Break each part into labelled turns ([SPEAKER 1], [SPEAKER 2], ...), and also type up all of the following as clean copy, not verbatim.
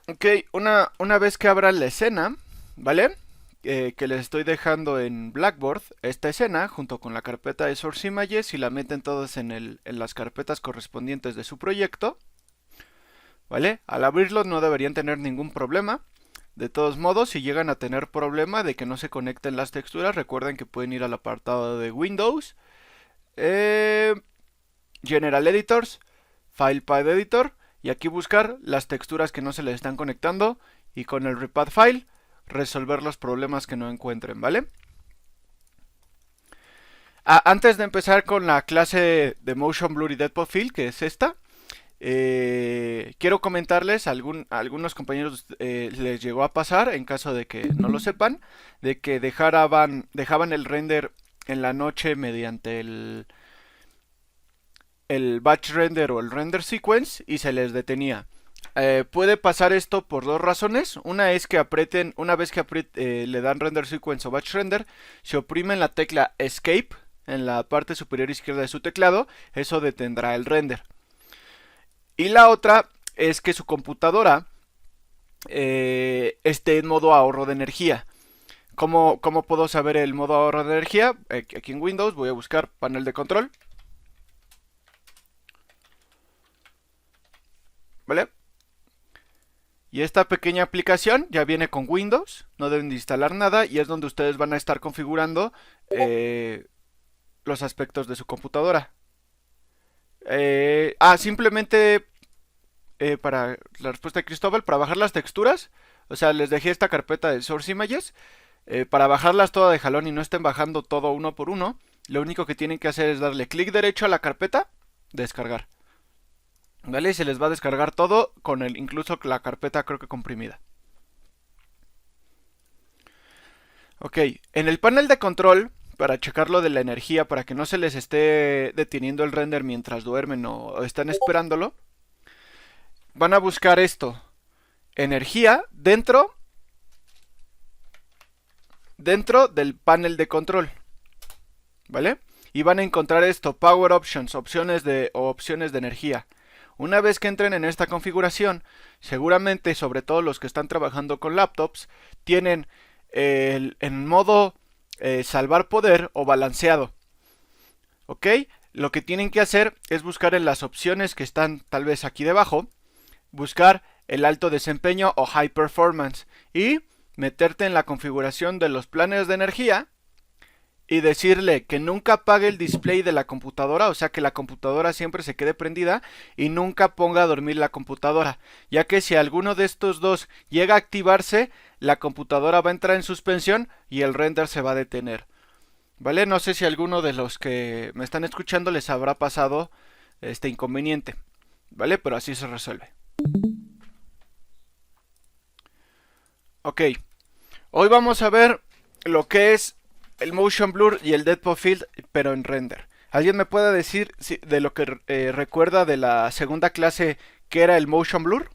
[SPEAKER 1] Ok, una vez que abran la escena, ¿vale? Que les estoy dejando en Blackboard, esta escena, junto con la carpeta de Source Images, y la meten todas en las carpetas correspondientes de su proyecto, ¿vale? Al abrirlo no deberían tener ningún problema. De todos modos, si llegan a tener problema de que no se conecten las texturas, recuerden que pueden ir al apartado de Windows, eh, General Editors, File Path Editor, y aquí buscar las texturas que no se les están conectando y con el Repath File resolver los problemas que no encuentren, ¿vale? Antes de empezar con la clase de Motion Blur y Depth of Field, que es esta, quiero comentarles, a algunos compañeros les llegó a pasar, en caso de que no lo sepan, de que dejaban el render en la noche mediante el batch render o el render sequence y se les detenía. Puede pasar esto por dos razones. Una es que aprieten, una vez que le dan render sequence o batch render, se oprimen la tecla escape en la parte superior izquierda de su teclado, eso detendrá el render. Y la otra es que su computadora esté en modo ahorro de energía. ¿Cómo puedo saber el modo ahorro de energía? Aquí en Windows voy a buscar panel de control, ¿vale? Y esta pequeña aplicación ya viene con Windows, no deben de instalar nada y es donde ustedes van a estar configurando los aspectos de su computadora. Simplemente para la respuesta de Cristóbal, para bajar las texturas, o sea, les dejé esta carpeta de Source Images, para bajarlas todas de jalón y no estén bajando todo uno por uno, lo único que tienen que hacer es darle clic derecho a la carpeta, descargar. ¿Vale? Y se les va a descargar todo, con incluso la carpeta creo que comprimida. Ok, en el panel de control, para checar lo de la energía, para que no se les esté deteniendo el render mientras duermen o están esperándolo, van a buscar esto, energía, dentro del panel de control, ¿vale? Y van a encontrar esto, Power Options, opciones de energía. Una vez que entren en esta configuración, seguramente, sobre todo los que están trabajando con laptops, tienen en modo salvar poder o balanceado. ¿Ok? Lo que tienen que hacer es buscar en las opciones que están tal vez aquí debajo, buscar el alto desempeño o high performance y meterte en la configuración de los planes de energía y decirle que nunca apague el display de la computadora, o sea que la computadora siempre se quede prendida y nunca ponga a dormir la computadora, ya que si alguno de estos dos llega a activarse, la computadora va a entrar en suspensión y el render se va a detener. ¿Vale? No sé si a alguno de los que me están escuchando les habrá pasado este inconveniente, ¿vale? Pero así se resuelve. Ok, hoy vamos a ver lo que es el motion blur y el depth of field, pero en render. ¿Alguien me puede decir de lo que recuerda de la segunda clase que era el motion blur?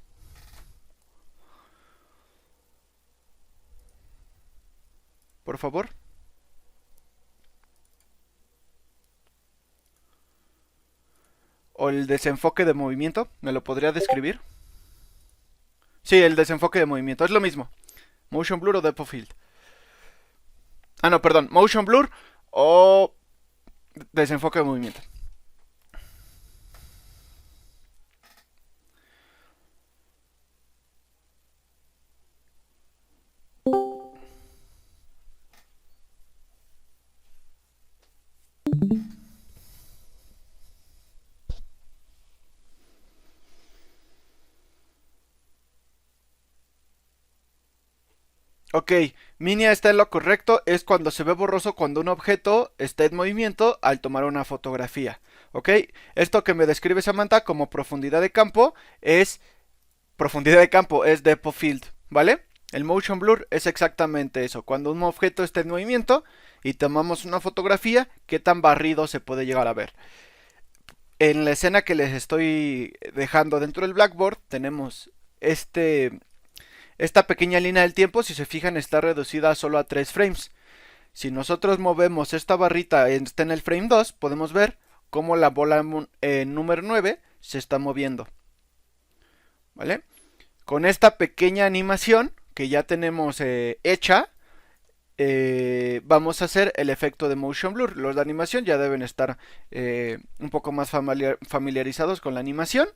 [SPEAKER 1] Por favor. ¿O el desenfoque de movimiento? ¿Me lo podría describir? Sí, el desenfoque de movimiento, es lo mismo. Motion blur o depth of field. Ah, no, perdón. Motion blur o desenfoque de movimiento. Ok, Minia está en lo correcto, es cuando se ve borroso cuando un objeto está en movimiento al tomar una fotografía. Ok, esto que me describe Samantha como profundidad de campo, es depth of field, ¿vale? El motion blur es exactamente eso, cuando un objeto está en movimiento y tomamos una fotografía, qué tan barrido se puede llegar a ver. En la escena que les estoy dejando dentro del Blackboard tenemos esta pequeña línea del tiempo, si se fijan, está reducida solo a 3 frames. Si nosotros movemos esta barrita, está en el frame 2, podemos ver cómo la bola número 9 se está moviendo. ¿Vale? Con esta pequeña animación que ya tenemos hecha, vamos a hacer el efecto de motion blur. Los de animación ya deben estar un poco más familiarizados con la animación.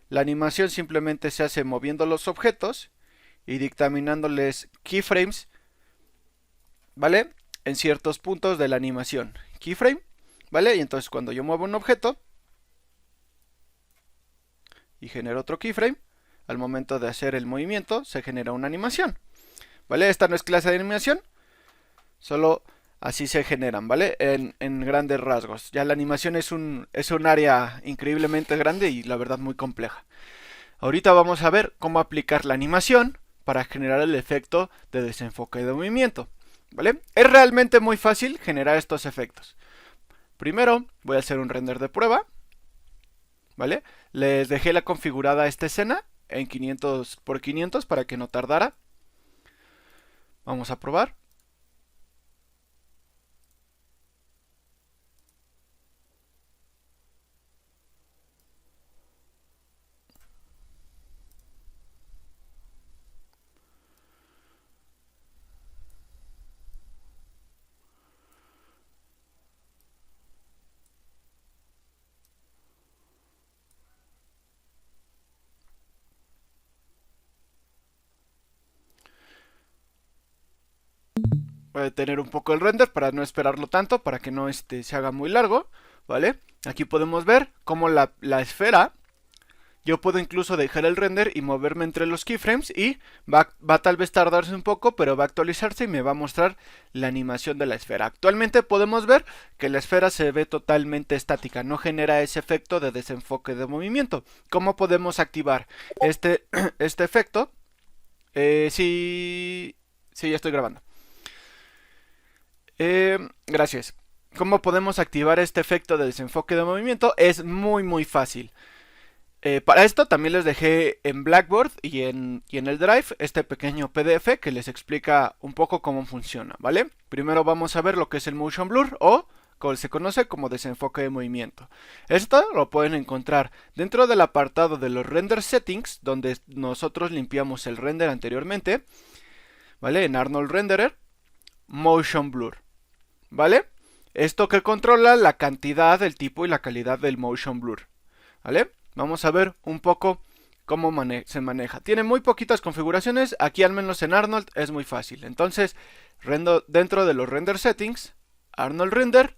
[SPEAKER 1] La animación simplemente se hace moviendo los objetos y dictaminándoles keyframes, ¿vale? En ciertos puntos de la animación. Keyframe, ¿vale? Y entonces cuando yo muevo un objeto y genero otro keyframe, al momento de hacer el movimiento se genera una animación, ¿vale? Esta no es clase de animación, solo así se generan, ¿vale? En grandes rasgos. Ya la animación es un área increíblemente grande y la verdad muy compleja. Ahorita vamos a ver cómo aplicar la animación para generar el efecto de desenfoque de movimiento, ¿vale? Es realmente muy fácil generar estos efectos. Primero voy a hacer un render de prueba, ¿vale? Les dejé la configurada esta escena en 500 por 500 para que no tardara. Vamos a probar. Voy a detener un poco el render para no esperarlo tanto, para que no se haga muy largo, ¿vale? Aquí podemos ver cómo la esfera, yo puedo incluso dejar el render y moverme entre los keyframes y va tal vez tardarse un poco, pero va a actualizarse y me va a mostrar la animación de la esfera. Actualmente podemos ver que la esfera se ve totalmente estática, no genera ese efecto de desenfoque de movimiento. ¿Cómo podemos activar este efecto? Sí, ya estoy grabando. Gracias. ¿Cómo podemos activar este efecto de desenfoque de movimiento? Es muy fácil. Para esto también les dejé en Blackboard y en el Drive este pequeño PDF que les explica un poco cómo funciona, ¿vale? Primero vamos a ver lo que es el motion blur o como se conoce como desenfoque de movimiento. Esto lo pueden encontrar dentro del apartado de los render settings, donde nosotros limpiamos el render anteriormente, ¿vale? En Arnold Renderer, motion blur, ¿vale? Esto que controla la cantidad, el tipo y la calidad del motion blur, ¿vale? Vamos a ver un poco cómo se maneja. Tiene muy poquitas configuraciones, aquí al menos en Arnold es muy fácil. Entonces, dentro de los render settings, Arnold Render,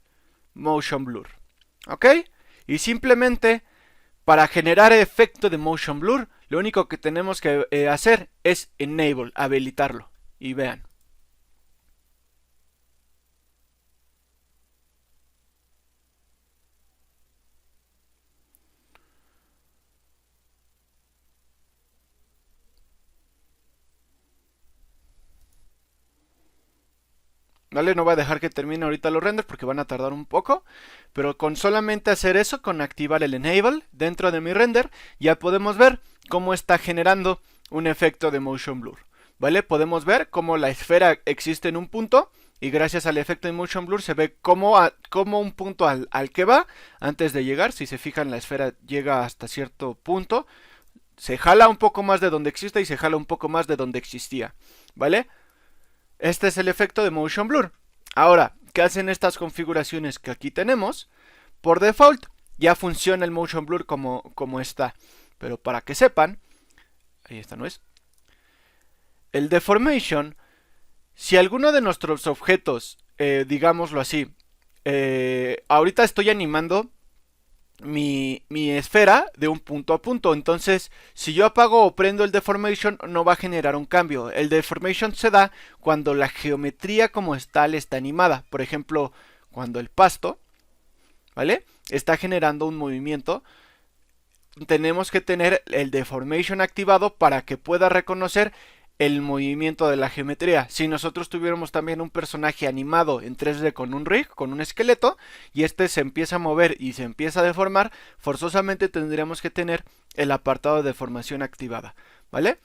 [SPEAKER 1] motion blur, ¿ok? Y simplemente para generar efecto de motion blur, lo único que tenemos que hacer es enable, habilitarlo. Y vean. ¿Vale? No voy a dejar que termine ahorita los renders porque van a tardar un poco, pero con solamente hacer eso, con activar el enable dentro de mi render, ya podemos ver cómo está generando un efecto de motion blur, ¿vale? Podemos ver cómo la esfera existe en un punto y gracias al efecto de motion blur se ve cómo un punto al que va antes de llegar. Si se fijan, la esfera llega hasta cierto punto, se jala un poco más de donde existe y se jala un poco más de donde existía, ¿vale? Este es el efecto de motion blur. Ahora, ¿qué hacen estas configuraciones que aquí tenemos? Por default ya funciona el motion blur como está. Pero para que sepan, ahí esta no es. El deformation, si alguno de nuestros objetos, digámoslo así, ahorita estoy animando mi esfera de un punto a punto. Entonces, si yo apago o prendo el deformation, no va a generar un cambio. El deformation se da cuando la geometría como tal está animada. Por ejemplo, cuando el pasto, ¿vale?, está generando un movimiento, tenemos que tener el deformation activado para que pueda reconocer el movimiento de la geometría. Si nosotros tuviéramos también un personaje animado en 3D con un rig, con un esqueleto, y este se empieza a mover y se empieza a deformar, forzosamente tendríamos que tener el apartado de deformación activada, ¿vale?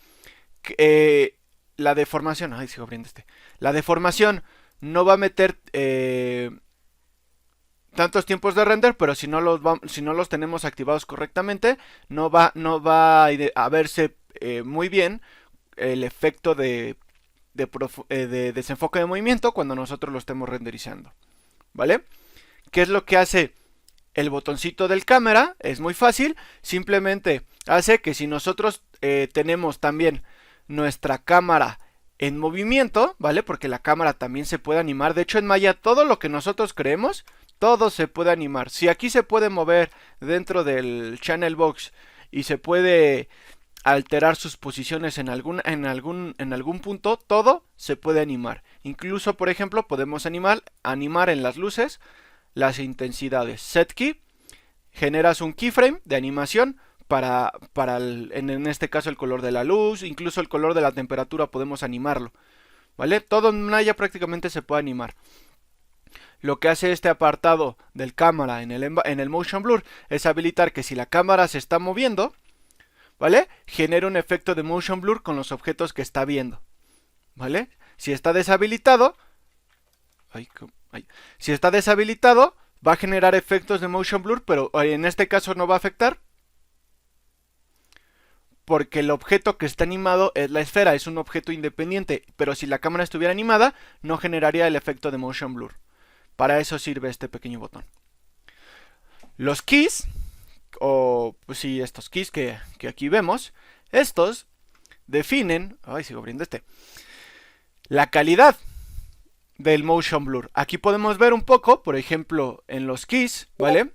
[SPEAKER 1] La deformación, ay, sigo abriendo la deformación no va a meter tantos tiempos de render, pero si no los tenemos activados correctamente, no va a verse muy bien el efecto de desenfoque de movimiento cuando nosotros lo estemos renderizando, ¿vale? ¿Qué es lo que hace el botoncito del cámara? Es muy fácil, simplemente hace que si nosotros tenemos también nuestra cámara en movimiento, ¿vale? Porque la cámara también se puede animar. De hecho, en Maya todo lo que nosotros creemos, todo se puede animar. Si aquí se puede mover dentro del channel box y se puede alterar sus posiciones en algún punto, todo se puede animar. Incluso, por ejemplo, podemos animar en las luces las intensidades. Set key, generas un keyframe de animación para en este caso el color de la luz, incluso el color de la temperatura podemos animarlo, ¿vale? Todo en Maya prácticamente se puede animar. Lo que hace este apartado del cámara en el Motion Blur es habilitar que si la cámara se está moviendo, ¿vale? Genera un efecto de Motion Blur con los objetos que está viendo, ¿vale? Si está deshabilitado, si está deshabilitado, va a generar efectos de Motion Blur, pero en este caso no va a afectar, porque el objeto que está animado es la esfera, es un objeto independiente, pero si la cámara estuviera animada, no generaría el efecto de Motion Blur. Para eso sirve este pequeño botón. Los keys, o pues sí, estos keys que aquí vemos, estos definen, sigo abriendo la calidad del Motion Blur. Aquí podemos ver un poco, por ejemplo, en los keys, ¿vale?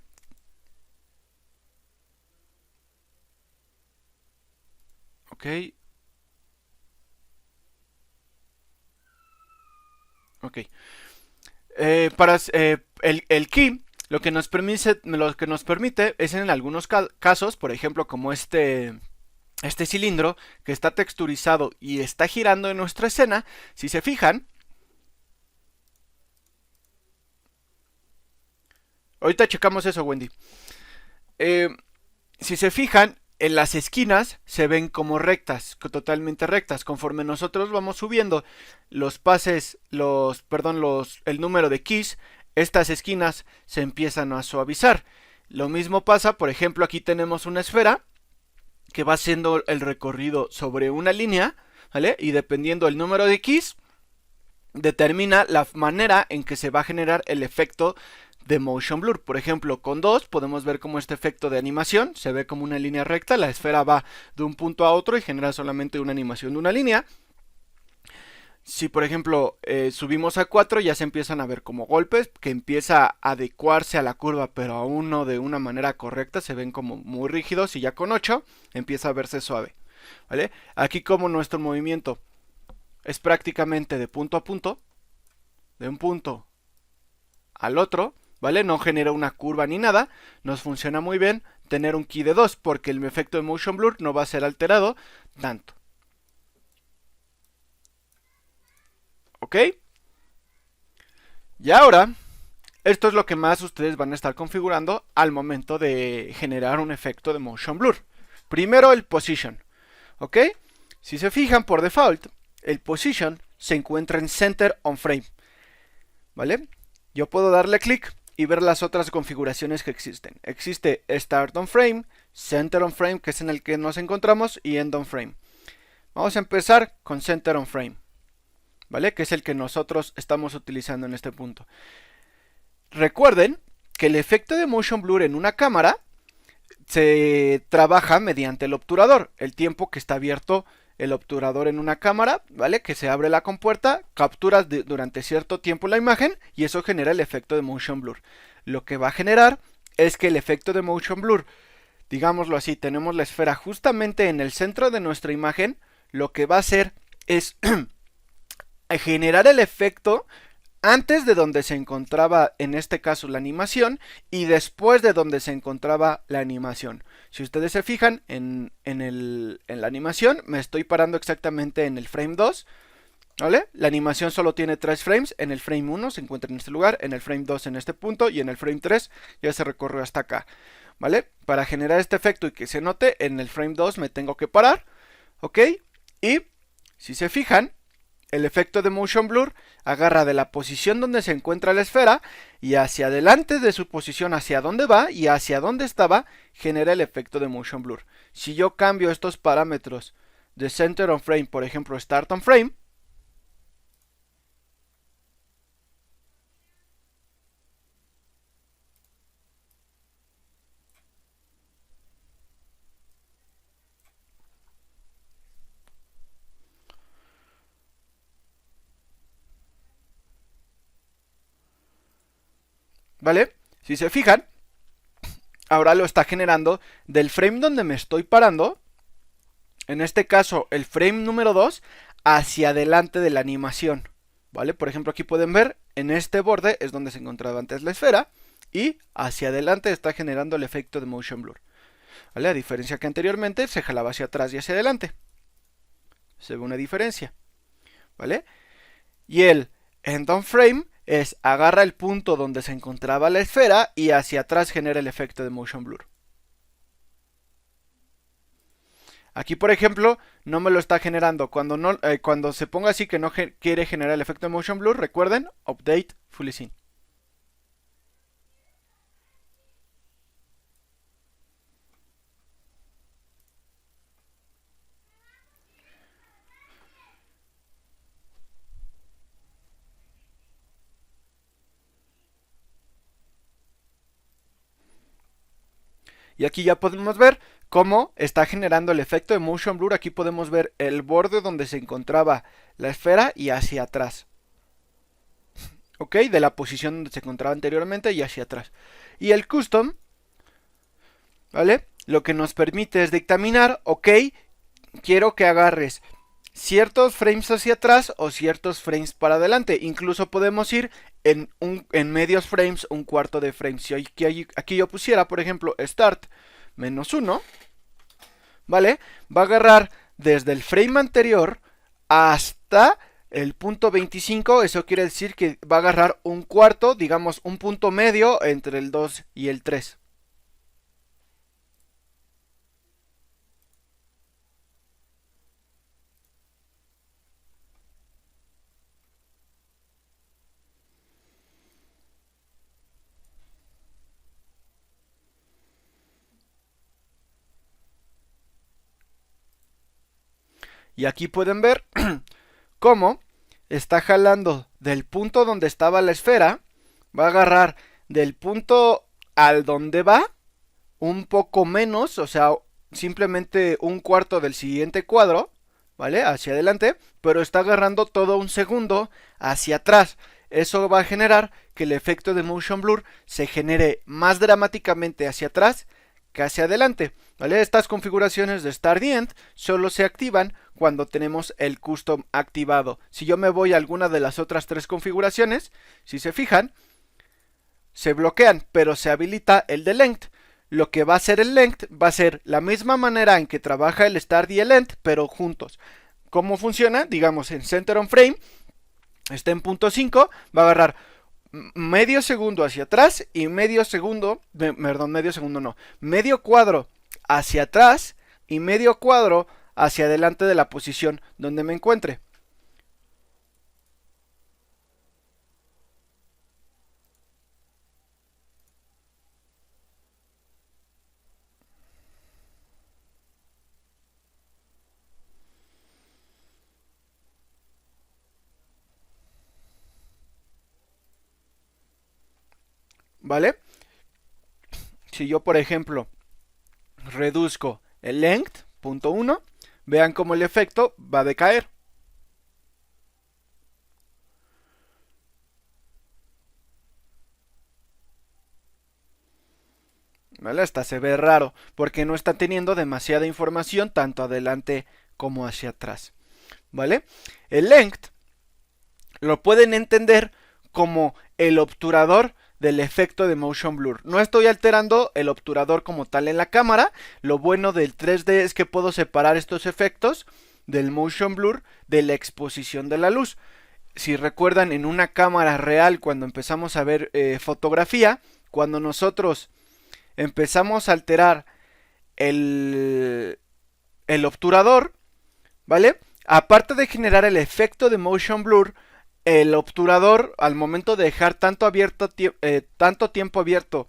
[SPEAKER 1] Ok. Ok. El key lo que nos permite es en algunos casos, por ejemplo, como este cilindro que está texturizado y está girando en nuestra escena. Si se fijan, ahorita checamos eso, Wendy. Si se fijan, en las esquinas se ven como rectas, totalmente rectas. Conforme nosotros vamos subiendo los pases, el número de keys, estas esquinas se empiezan a suavizar. Lo mismo pasa, por ejemplo, aquí tenemos una esfera que va haciendo el recorrido sobre una línea, ¿vale? Y dependiendo del número de keys, determina la manera en que se va a generar el efecto de Motion Blur. Por ejemplo, con 2 podemos ver como este efecto de animación se ve como una línea recta, la esfera va de un punto a otro y genera solamente una animación de una línea. Si por ejemplo subimos a 4, ya se empiezan a ver como golpes, que empieza a adecuarse a la curva, pero aún no de una manera correcta, se ven como muy rígidos, y ya con 8 empieza a verse suave, ¿vale? Aquí, como nuestro movimiento es prácticamente de punto a punto, de un punto al otro, ¿vale? No genera una curva ni nada, nos funciona muy bien tener un key de 2, porque el efecto de Motion Blur no va a ser alterado tanto. ¿Ok? Y ahora, esto es lo que más ustedes van a estar configurando al momento de generar un efecto de Motion Blur. Primero, el Position, ¿ok? Si se fijan, por default, el Position se encuentra en Center on Frame, ¿vale? Yo puedo darle clic y ver las otras configuraciones que existen. Existe Start on Frame, Center on Frame, que es en el que nos encontramos, y End on Frame. Vamos a empezar con Center on Frame, ¿vale? Que es el que nosotros estamos utilizando en este punto. Recuerden que el efecto de Motion Blur en una cámara se trabaja mediante el obturador, el tiempo que está abierto el obturador en una cámara, ¿vale? Que se abre la compuerta, capturas durante cierto tiempo la imagen y eso genera el efecto de Motion Blur. Lo que va a generar es que el efecto de Motion Blur, digámoslo así, tenemos la esfera justamente en el centro de nuestra imagen, lo que va a hacer es generar el efecto antes de donde se encontraba, en este caso, la animación, y después de donde se encontraba la animación. Si ustedes se fijan en la animación, me estoy parando exactamente en el frame 2, ¿vale? La animación solo tiene 3 frames. En el frame 1 se encuentra en este lugar, en el frame 2 en este punto, y en el frame 3 ya se recorrió hasta acá, ¿vale? Para generar este efecto y que se note, en el frame 2 me tengo que parar, ¿ok? Y si se fijan, el efecto de Motion Blur agarra de la posición donde se encuentra la esfera y hacia adelante de su posición, hacia dónde va y hacia dónde estaba, genera el efecto de Motion Blur. Si yo cambio estos parámetros de center on frame, por ejemplo start on frame, ¿vale? Si se fijan, ahora lo está generando del frame donde me estoy parando, en este caso el frame número 2, hacia adelante de la animación, ¿vale? Por ejemplo, aquí pueden ver, en este borde es donde se encontraba antes la esfera, y hacia adelante está generando el efecto de motion blur, ¿vale? A diferencia que anteriormente se jalaba hacia atrás y hacia adelante. Se ve una diferencia, ¿vale? Y el end on frame es agarra el punto donde se encontraba la esfera y hacia atrás genera el efecto de motion blur. Aquí, por ejemplo, no me lo está generando. Cuando se ponga así que no quiere generar el efecto de motion blur, recuerden, update fully scene. Y aquí ya podemos ver cómo está generando el efecto de motion blur. Aquí podemos ver el borde donde se encontraba la esfera y hacia atrás. ¿Ok? De la posición donde se encontraba anteriormente y hacia atrás. Y el custom, ¿vale? Lo que nos permite es dictaminar, ok, quiero que agarres ciertos frames hacia atrás o ciertos frames para adelante. Incluso podemos ir en medios frames, un cuarto de frames. Si aquí yo pusiera, por ejemplo, start -1, ¿vale? Va a agarrar desde el frame anterior hasta el punto 25. Eso quiere decir que va a agarrar un cuarto, digamos un punto medio entre el 2 y el 3. Y aquí pueden ver cómo está jalando del punto donde estaba la esfera. Va a agarrar del punto al donde va un poco menos, o sea, simplemente un cuarto del siguiente cuadro, ¿vale? Hacia adelante, pero está agarrando todo un segundo hacia atrás. Eso va a generar que el efecto de motion blur se genere más dramáticamente hacia atrás que hacia adelante, ¿vale? Estas configuraciones de Start y End solo se activan cuando tenemos el custom activado. Si yo me voy a alguna de las otras tres configuraciones, si se fijan, se bloquean, pero se habilita el de length. Lo que va a hacer el length va a ser la misma manera en que trabaja el start y el end, pero juntos. ¿Cómo funciona? Digamos en center on frame, está en punto 5, va a agarrar medio segundo hacia atrás y medio cuadro hacia atrás y medio cuadro hacia adelante de la posición donde me encuentre. ¿Vale? Si yo, por ejemplo, reduzco el length, punto 1, vean cómo el efecto va a decaer. ¿Vale? Hasta se ve raro, porque no está teniendo demasiada información tanto adelante como hacia atrás. ¿Vale? El length lo pueden entender como el obturador del efecto de motion blur. No estoy alterando el obturador como tal en la cámara. Lo bueno del 3D es que puedo separar estos efectos del motion blur de la exposición de la luz. Si recuerdan, en una cámara real, cuando empezamos a ver fotografía, cuando nosotros empezamos a alterar el obturador, ¿vale? Aparte de generar el efecto de motion blur, el obturador, al momento de dejar tanto tiempo abierto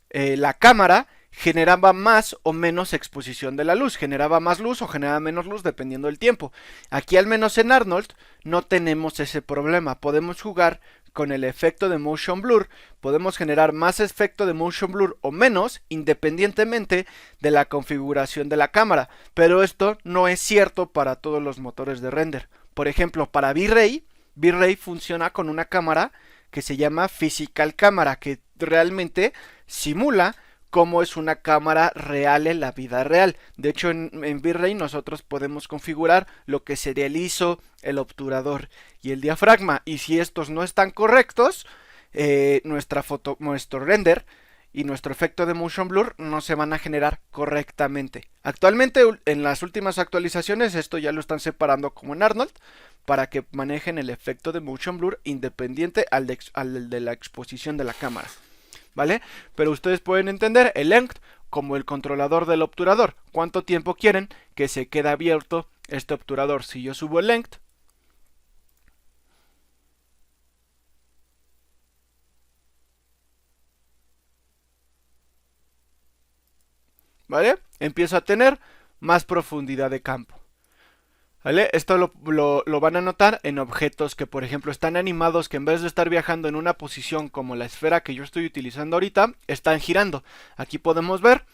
[SPEAKER 1] la cámara, generaba más o menos exposición de la luz, generaba más luz o generaba menos luz dependiendo del tiempo. Aquí al menos en Arnold no tenemos ese problema, podemos jugar con el efecto de motion blur, podemos generar más efecto de motion blur o menos independientemente de la configuración de la cámara, pero esto no es cierto para todos los motores de render. Por ejemplo, para V-Ray funciona con una cámara que se llama Physical Camera, que realmente simula cómo es una cámara real en la vida real. De hecho, en V-Ray nosotros podemos configurar lo que sería el ISO, el obturador y el diafragma. Y si estos no están correctos, nuestro render y nuestro efecto de motion blur no se van a generar correctamente. Actualmente, en las últimas actualizaciones, esto ya lo están separando como en Arnold, para que manejen el efecto de motion blur independiente al de la exposición de la cámara. ¿Vale? Pero ustedes pueden entender el length como el controlador del obturador. ¿Cuánto tiempo quieren que se quede abierto este obturador? Si yo subo el length, ¿vale? Empiezo a tener más profundidad de campo. ¿Vale? Esto lo van a notar en objetos que, por ejemplo, están animados, que en vez de estar viajando en una posición como la esfera que yo estoy utilizando ahorita, están girando. Aquí podemos ver,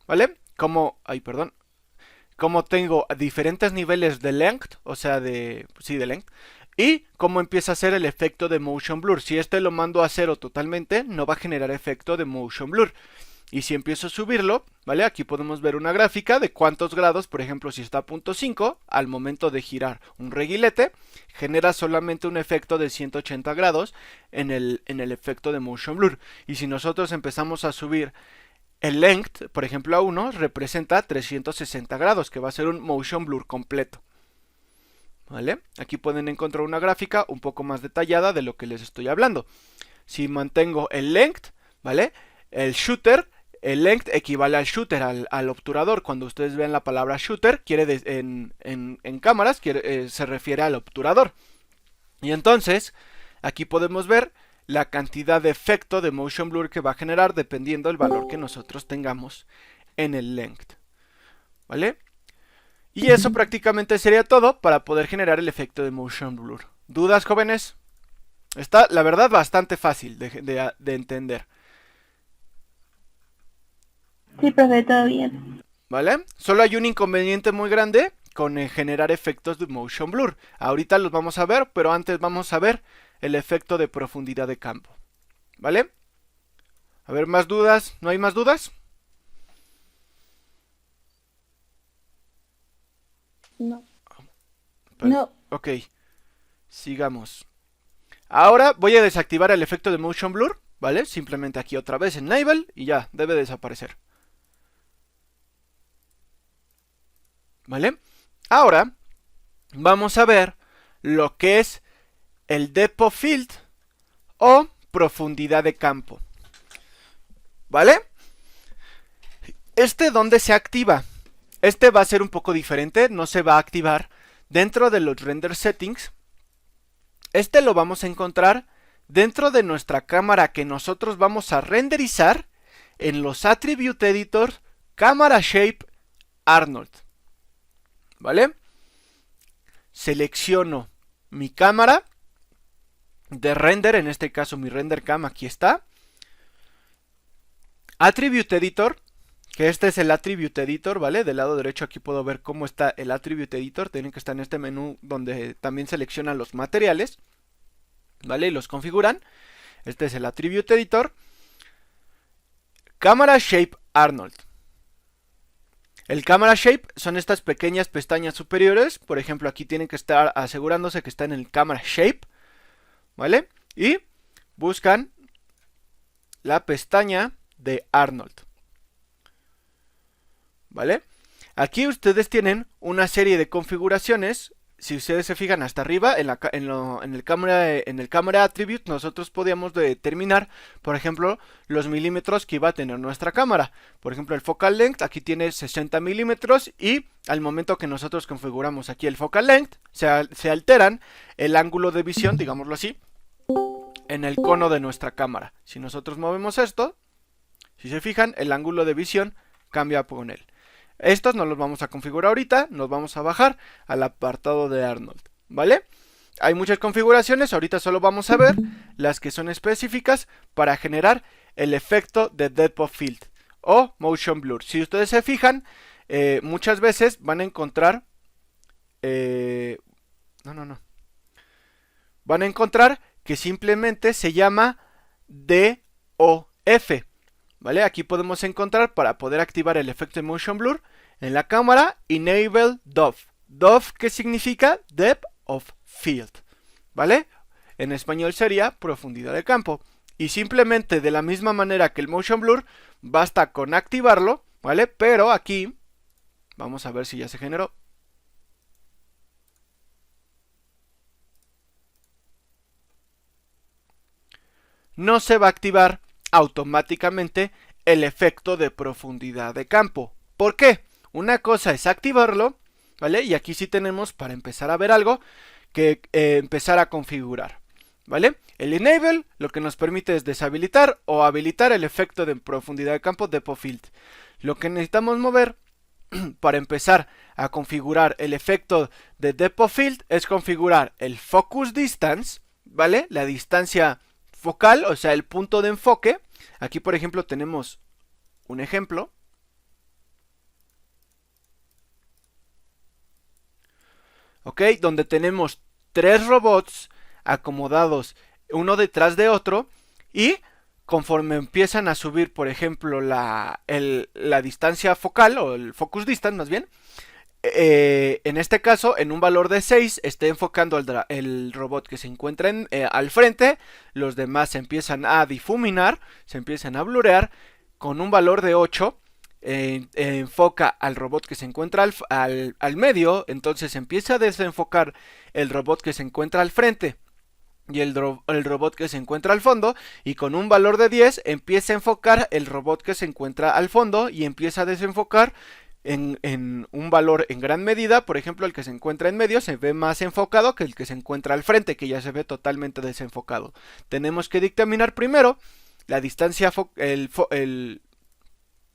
[SPEAKER 1] ¿vale? Como tengo diferentes niveles de length, o sea, de length, y cómo empieza a hacer el efecto de motion blur. Si este lo mando a cero totalmente, no va a generar efecto de motion blur. Y si empiezo a subirlo, ¿vale? Aquí podemos ver una gráfica de cuántos grados, por ejemplo, si está a 0.5, al momento de girar un reguilete, genera solamente un efecto de 180 grados en el efecto de motion blur. Y si nosotros empezamos a subir el length, por ejemplo, a 1, representa 360 grados, que va a ser un motion blur completo. ¿Vale? Aquí pueden encontrar una gráfica un poco más detallada de lo que les estoy hablando. Si mantengo el length, ¿vale? El length equivale al shooter, al obturador. Cuando ustedes vean la palabra shooter, en cámaras se refiere al obturador. Y entonces, aquí podemos ver la cantidad de efecto de motion blur que va a generar dependiendo del valor que nosotros tengamos en el length. ¿Vale? Y eso prácticamente sería todo para poder generar el efecto de motion blur. ¿Dudas, jóvenes? Está, la verdad, bastante fácil de entender.
[SPEAKER 2] Sí, profe, todo bien.
[SPEAKER 1] ¿Vale? Solo hay un inconveniente muy grande con generar efectos de motion blur. Ahorita los vamos a ver, pero antes vamos a ver el efecto de profundidad de campo. ¿Vale? A ver, ¿más dudas? ¿No hay más dudas?
[SPEAKER 2] No. No.
[SPEAKER 1] Ok, sigamos. Ahora voy a desactivar el efecto de motion blur, ¿vale? Simplemente aquí otra vez en Enable y ya, debe desaparecer. ¿Vale? Ahora vamos a ver lo que es el Depth of Field o profundidad de campo. ¿Vale? ¿Dónde se activa? Va a ser un poco diferente, no se va a activar dentro de los render settings. Lo vamos a encontrar dentro de nuestra cámara que nosotros vamos a renderizar en los Attribute Editor, Camera Shape, Arnold. ¿Vale? Selecciono mi cámara de render, en este caso mi render cam, aquí está. Attribute Editor, que este es el Attribute Editor, ¿vale? Del lado derecho aquí puedo ver cómo está el Attribute Editor. Tienen que estar en este menú donde también seleccionan los materiales, ¿vale? Y los configuran. Este es el Attribute Editor. Camera Shape Arnold. El Camera Shape son estas pequeñas pestañas superiores. Por ejemplo, aquí tienen que estar asegurándose que está en el Camera Shape, ¿vale? Y buscan la pestaña de Arnold, ¿vale? Aquí ustedes tienen una serie de configuraciones. Si ustedes se fijan hasta arriba, en el Camera Attribute, nosotros podíamos determinar, por ejemplo, los milímetros que iba a tener nuestra cámara. Por ejemplo, el Focal Length aquí tiene 60 milímetros y al momento que nosotros configuramos aquí el Focal Length, se alteran el ángulo de visión, digámoslo así, en el cono de nuestra cámara. Si nosotros movemos esto, Si se fijan, el ángulo de visión cambia con él. Estos no los vamos a configurar ahorita, nos vamos a bajar al apartado de Arnold, ¿vale? Hay muchas configuraciones, ahorita solo vamos a ver las que son específicas para generar el efecto de Depth of Field o Motion Blur. Si ustedes se fijan, muchas veces van a encontrar... Van a encontrar que simplemente se llama DOF, ¿vale? Aquí podemos encontrar, para poder activar el efecto de Motion Blur en la cámara, Enable DOF. DOF, ¿qué significa? Depth of Field, ¿vale? En español sería profundidad de campo. Y simplemente de la misma manera que el Motion Blur, basta con activarlo, ¿vale? Pero aquí, vamos a ver si ya se generó. No se va a activar automáticamente el efecto de profundidad de campo. ¿Por qué? Una cosa es activarlo, ¿vale? Y aquí sí tenemos, para empezar a ver algo, que empezar a configurar, ¿vale? El Enable lo que nos permite es deshabilitar o habilitar el efecto de profundidad de campo Depth of Field. Lo que necesitamos mover para empezar a configurar el efecto de Depth of Field es configurar el Focus Distance, ¿vale? La distancia focal, o sea, el punto de enfoque. Aquí, por ejemplo, tenemos un ejemplo. ¿Ok? Donde tenemos 3 robots acomodados uno detrás de otro y conforme empiezan a subir, por ejemplo, la distancia focal o el focus distance más bien, en este caso, en un valor de 6, está enfocando el robot que se encuentra al frente. Los demás se empiezan a difuminar, se empiezan a blurear. Con un valor de 8, enfoca al robot que se encuentra al medio. Entonces empieza a desenfocar el robot que se encuentra al frente y el robot que se encuentra al fondo, y con un valor de 10 empieza a enfocar el robot que se encuentra al fondo y empieza a desenfocar en un valor en gran medida. Por ejemplo, el que se encuentra en medio se ve más enfocado que el que se encuentra al frente, que ya se ve totalmente desenfocado. Tenemos que dictaminar primero la distancia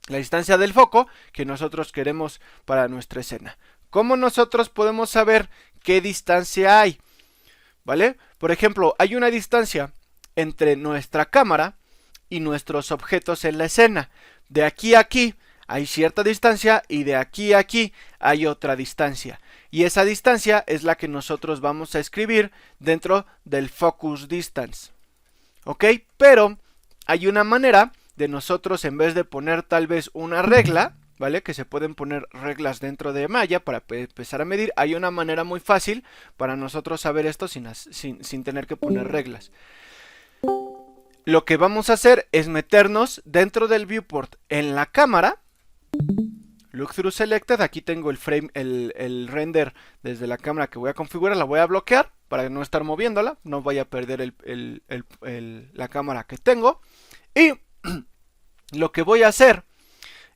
[SPEAKER 1] la distancia del foco que nosotros queremos para nuestra escena. ¿Cómo nosotros podemos saber qué distancia hay? ¿Vale? Por ejemplo, hay una distancia entre nuestra cámara y nuestros objetos en la escena. De aquí a aquí hay cierta distancia y de aquí a aquí hay otra distancia. Y esa distancia es la que nosotros vamos a escribir dentro del Focus Distance. ¿Ok? Pero hay una manera de nosotros, en vez de poner tal vez una regla, ¿vale? Que se pueden poner reglas dentro de Maya para empezar a medir. Hay una manera muy fácil para nosotros saber esto sin tener que poner reglas. Lo que vamos a hacer es meternos dentro del viewport en la cámara. Look through selected. Aquí tengo el frame, el render desde la cámara que voy a configurar. La voy a bloquear para no estar moviéndola. No vaya a perder la cámara que tengo. Y lo que voy a hacer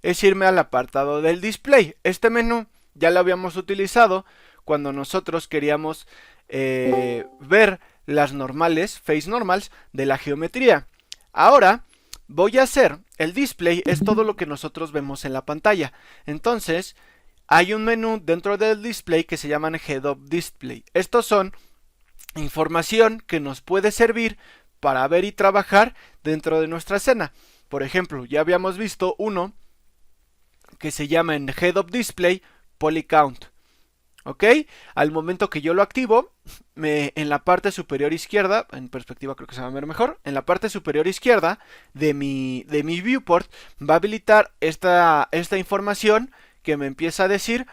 [SPEAKER 1] es irme al apartado del display. Este menú ya lo habíamos utilizado cuando nosotros queríamos ver las normales, face normals de la geometría. Ahora voy a hacer el display, es todo lo que nosotros vemos en la pantalla. Entonces hay un menú dentro del display que se llaman Head Up Display. Estos son información que nos puede servir para ver y trabajar dentro de nuestra escena. Por ejemplo, ya habíamos visto uno que se llama en Head Up Display Poly Count. ¿Ok? Al momento que yo lo activo, en la parte superior izquierda, en perspectiva creo que se va a ver mejor, en la parte superior izquierda de mi viewport va a habilitar esta información que me empieza a decir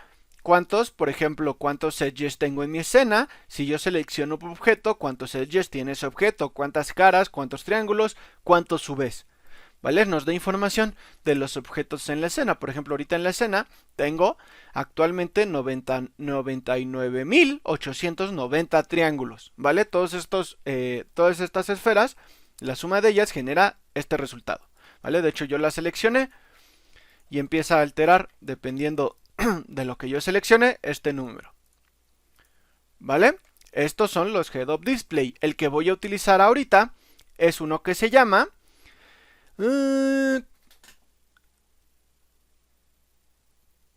[SPEAKER 1] por ejemplo, cuántos edges tengo en mi escena. Si yo selecciono un objeto, cuántos edges tiene ese objeto, cuántas caras, cuántos triángulos, cuántos subes. ¿Vale? Nos da información de los objetos en la escena. Por ejemplo, ahorita en la escena tengo actualmente 99.890 triángulos, ¿vale? Todas estas esferas, la suma de ellas genera este resultado, ¿vale? De hecho, yo la seleccioné y empieza a alterar, dependiendo de lo que yo seleccione, este número, ¿vale? Estos son los Head Up Display. El que voy a utilizar ahorita es uno que se llama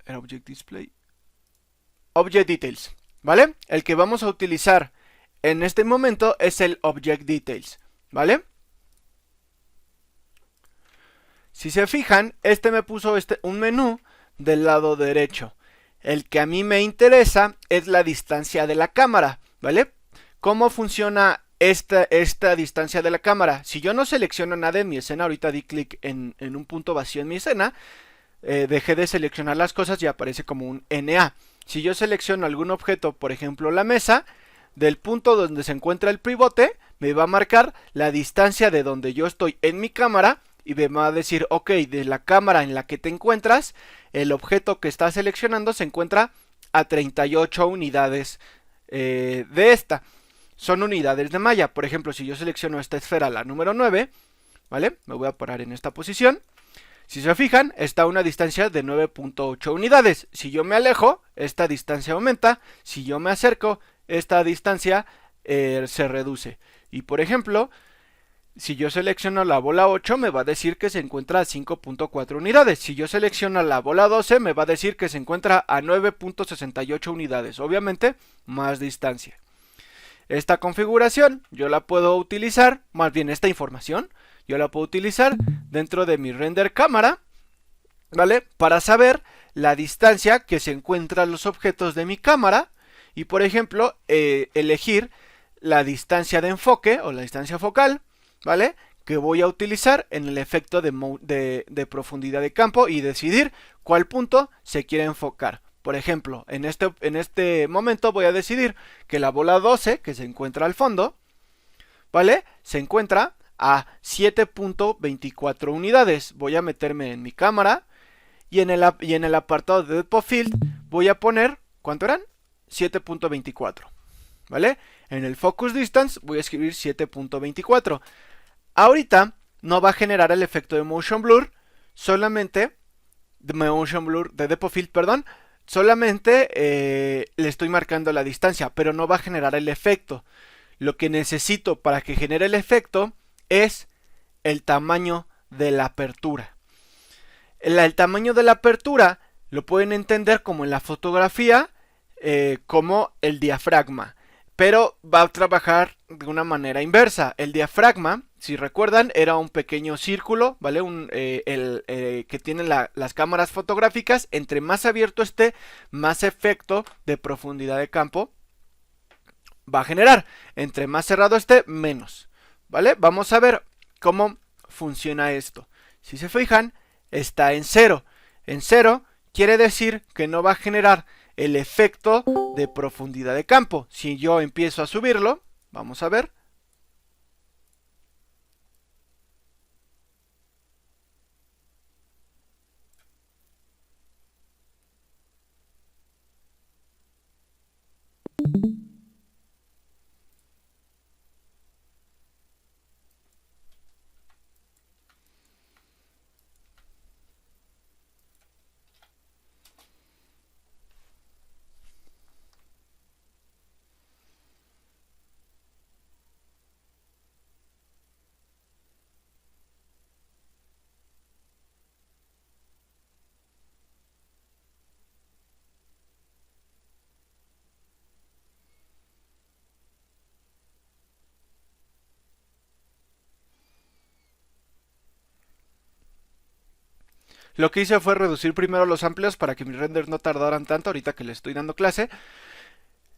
[SPEAKER 1] Era Object Display. Object Details, ¿vale? El que vamos a utilizar en este momento es el Object Details, ¿vale? Si se fijan, me puso un menú del lado derecho. El que a mí me interesa es la distancia de la cámara, ¿vale? ¿Cómo funciona esta distancia de la cámara? Si yo no selecciono nada en mi escena, ahorita di clic en un punto vacío en mi escena, dejé de seleccionar las cosas y aparece como un NA. Si yo selecciono algún objeto, por ejemplo la mesa, del punto donde se encuentra el pivote, me va a marcar la distancia de donde yo estoy en mi cámara y me va a decir, ok, de la cámara en la que te encuentras, el objeto que estás seleccionando se encuentra a 38 unidades de esta. Son unidades de malla. Por ejemplo, si yo selecciono esta esfera, la número 9, ¿vale? Me voy a parar en esta posición. Si se fijan, está a una distancia de 9.8 unidades. Si yo me alejo, esta distancia aumenta. Si yo me acerco, esta distancia se reduce. Y por ejemplo, si yo selecciono la bola 8, me va a decir que se encuentra a 5.4 unidades. Si yo selecciono la bola 12, me va a decir que se encuentra a 9.68 unidades. Obviamente, más distancia. Esta configuración yo la puedo utilizar, más bien esta información, yo la puedo utilizar dentro de mi render cámara, ¿vale? Para saber la distancia que se encuentran los objetos de mi cámara y, por ejemplo, elegir la distancia de enfoque o la distancia focal, ¿vale? Que voy a utilizar en el efecto de profundidad de campo y decidir cuál punto se quiere enfocar. Por ejemplo, en este momento voy a decidir que la bola 12, que se encuentra al fondo, ¿vale? Se encuentra a 7.24 unidades. Voy a meterme en mi cámara y en el apartado de Depth of Field voy a poner, ¿cuánto eran? 7.24, ¿vale? En el Focus Distance voy a escribir 7.24. Ahorita no va a generar el efecto de Motion Blur, solamente de Depth of Field, perdón. Solamente le estoy marcando la distancia, pero no va a generar el efecto. Lo que necesito para que genere el efecto es el tamaño de la apertura. El tamaño de la apertura lo pueden entender como en la fotografía, como el diafragma. Pero va a trabajar de una manera inversa. El diafragma, si recuerdan, era un pequeño círculo, ¿vale? Que tienen las cámaras fotográficas. Entre más abierto esté, más efecto de profundidad de campo va a generar. Entre más cerrado esté, menos, ¿vale? Vamos a ver cómo funciona esto. Si se fijan, está en 0. En 0 quiere decir que no va a generar el efecto de profundidad de campo. Si yo empiezo a subirlo, vamos a ver. Lo que hice fue reducir primero los amplios para que mis renders no tardaran tanto ahorita que les estoy dando clase.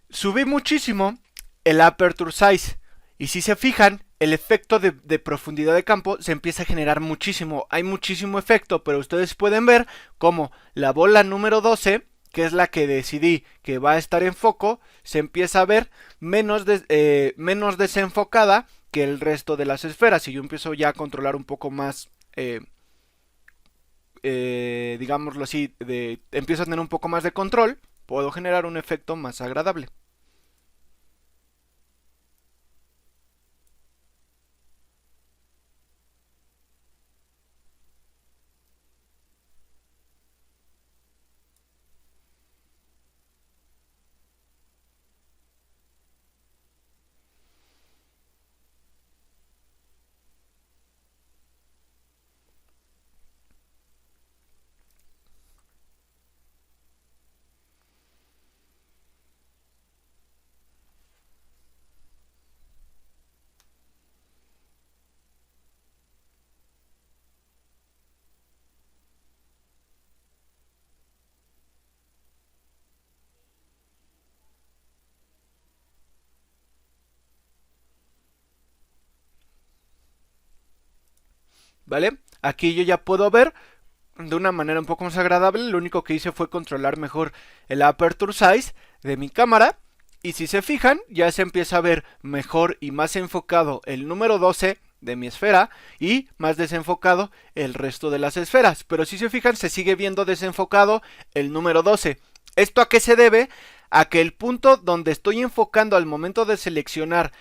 [SPEAKER 1] Subí muchísimo el aperture size. Y si se fijan, el efecto de profundidad de campo se empieza a generar muchísimo. Hay muchísimo efecto, pero ustedes pueden ver como la bola número 12, que es la que decidí que va a estar en foco, se empieza a ver menos desenfocada que el resto de las esferas. Y yo empiezo ya a controlar un poco más, digámoslo así, empiezo a tener un poco más de control, puedo generar un efecto más agradable. ¿vale? Aquí yo ya puedo ver de una manera un poco más agradable. Lo único que hice fue controlar mejor el aperture size de mi cámara. Y si se fijan, ya se empieza a ver mejor y más enfocado el número 12 de mi esfera y más desenfocado el resto de las esferas. Pero si se fijan, se sigue viendo desenfocado el número 12. ¿Esto a qué se debe? A que el punto donde estoy enfocando al momento de seleccionar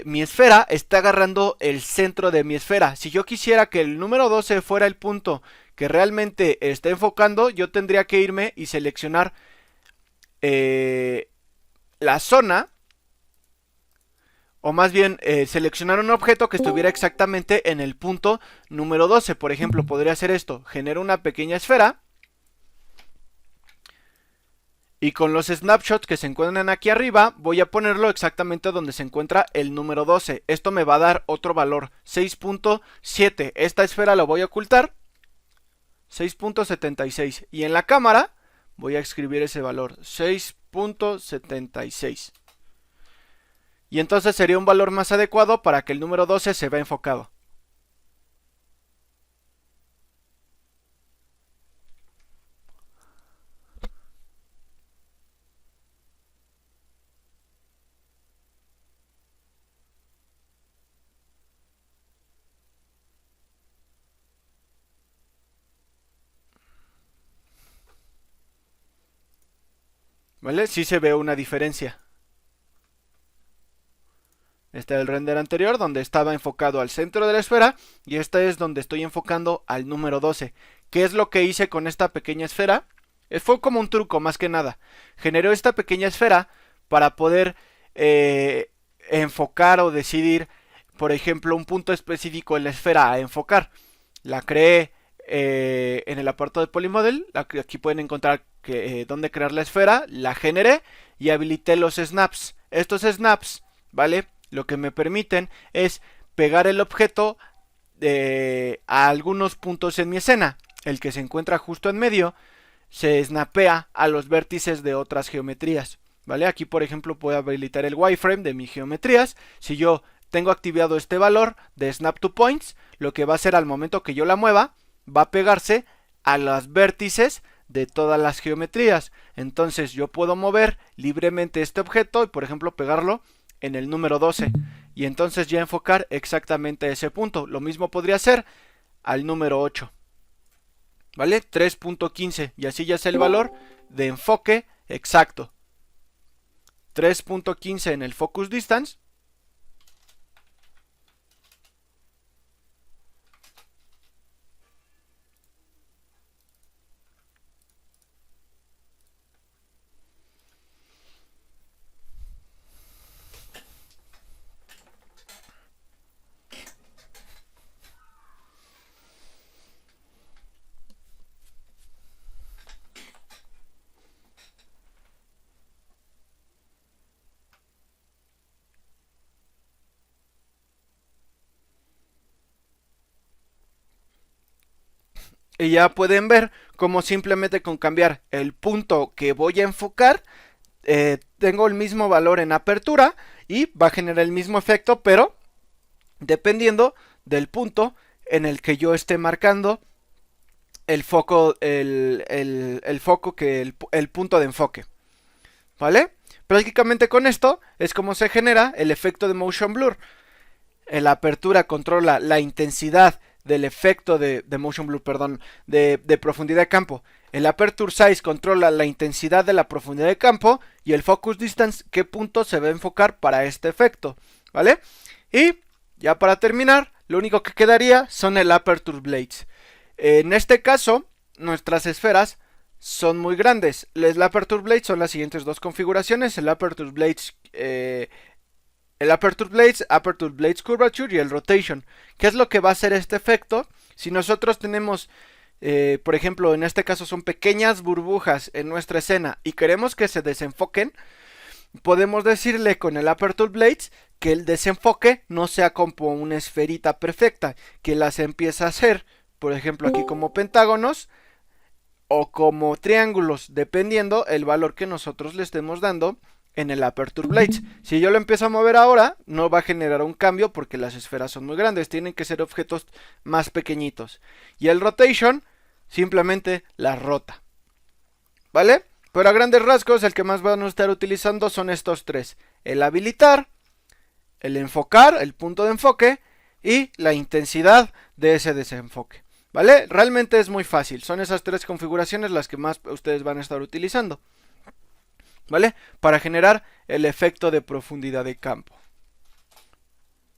[SPEAKER 1] mi esfera está agarrando el centro de mi esfera. Si yo quisiera que el número 12 fuera el punto que realmente está enfocando, yo tendría que irme y seleccionar la zona, o más bien seleccionar un objeto que estuviera exactamente en el punto número 12. Por ejemplo, podría hacer esto: genero una pequeña esfera y con los snapshots que se encuentran aquí arriba voy a ponerlo exactamente donde se encuentra el número 12. Esto me va a dar otro valor, 6.7. Esta esfera la voy a ocultar, 6.76, y en la cámara voy a escribir ese valor, 6.76. Y entonces sería un valor más adecuado para que el número 12 se vea enfocado. ¿Vale? Sí se ve una diferencia. Este es el render anterior, donde estaba enfocado al centro de la esfera, y este es donde estoy enfocando al número 12. ¿Qué es lo que hice con esta pequeña esfera? Fue como un truco, más que nada. Generó esta pequeña esfera para poder enfocar o decidir, por ejemplo, un punto específico en la esfera a enfocar. La creé en el apartado de Polymodel. Aquí pueden encontrar dónde crear la esfera. La generé y habilité los snaps. Estos snaps, ¿vale?, lo que me permiten es pegar el objeto a algunos puntos en mi escena. El que se encuentra justo en medio se snapea a los vértices de otras geometrías, ¿vale? Aquí, por ejemplo, puedo habilitar el wireframe de mis geometrías. Si yo tengo activado este valor de snap to points, lo que va a hacer al momento que yo la mueva, va a pegarse a los vértices de todas las geometrías. Entonces yo puedo mover libremente este objeto y, por ejemplo, pegarlo en el número 12, y entonces ya enfocar exactamente ese punto. Lo mismo podría ser al número 8, ¿vale? 3.15, y así ya es el valor de enfoque exacto. 3.15 en el focus distance. Y ya pueden ver cómo simplemente con cambiar el punto que voy a enfocar, tengo el mismo valor en apertura y va a generar el mismo efecto, pero dependiendo del punto en el que yo esté marcando el foco, el foco el punto de enfoque, ¿vale? Prácticamente con esto es como se genera el efecto de motion blur. La apertura controla la intensidad del efecto de motion blur, perdón, de profundidad de campo. El aperture size controla la intensidad de la profundidad de campo, y el focus distance, qué punto se va a enfocar para este efecto, ¿vale? Y ya para terminar, lo único que quedaría son el aperture blades. En este caso, nuestras esferas son muy grandes. El aperture blades son las siguientes dos configuraciones: el aperture blades aperture blades curvature y el rotation. ¿Qué es lo que va a hacer este efecto? Si nosotros tenemos, por ejemplo, en este caso son pequeñas burbujas en nuestra escena y queremos que se desenfoquen, podemos decirle con el aperture blades que el desenfoque no sea como una esferita perfecta, que las empieza a hacer, por ejemplo, aquí como pentágonos o como triángulos, dependiendo el valor que nosotros le estemos dando en el Aperture Blades. Si yo lo empiezo a mover ahora, no va a generar un cambio porque las esferas son muy grandes. Tienen que ser objetos más pequeñitos. Y el Rotation simplemente las rota. ¿Vale? Pero a grandes rasgos, el que más van a estar utilizando son estos tres. El habilitar, el enfocar, el punto de enfoque y la intensidad de ese desenfoque. ¿Vale? Realmente es muy fácil. Son esas tres configuraciones las que más ustedes van a estar utilizando. ¿Vale? Para generar el efecto de profundidad de campo.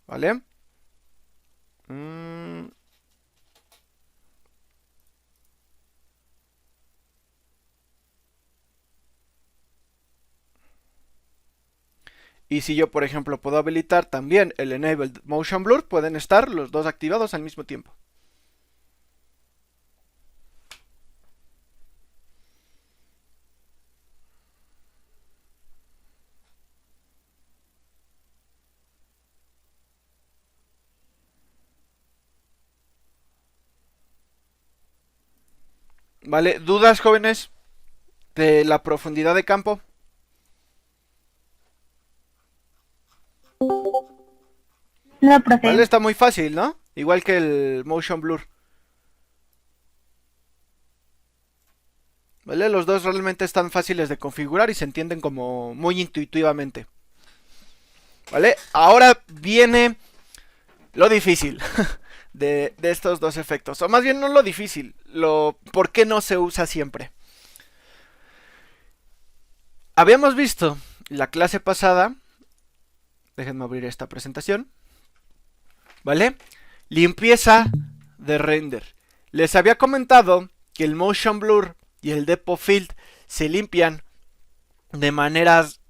[SPEAKER 1] ¿Vale? Y si yo, por ejemplo, puedo habilitar también el Enabled Motion Blur, pueden estar los dos activados al mismo tiempo. ¿Vale? ¿Dudas, jóvenes, de la profundidad de campo?
[SPEAKER 2] No, profe.
[SPEAKER 1] Vale, está muy fácil, ¿no? Igual que el Motion Blur. ¿Vale? Los dos realmente están fáciles de configurar y se entienden como muy intuitivamente. ¿Vale? Ahora viene lo difícil de estos dos efectos. O más bien no lo difícil, lo por qué no se usa siempre. Habíamos visto la clase pasada. Déjenme abrir esta presentación. ¿Vale? Limpieza de render. Les había comentado que el Motion Blur y el Depth of Field se limpian de maneras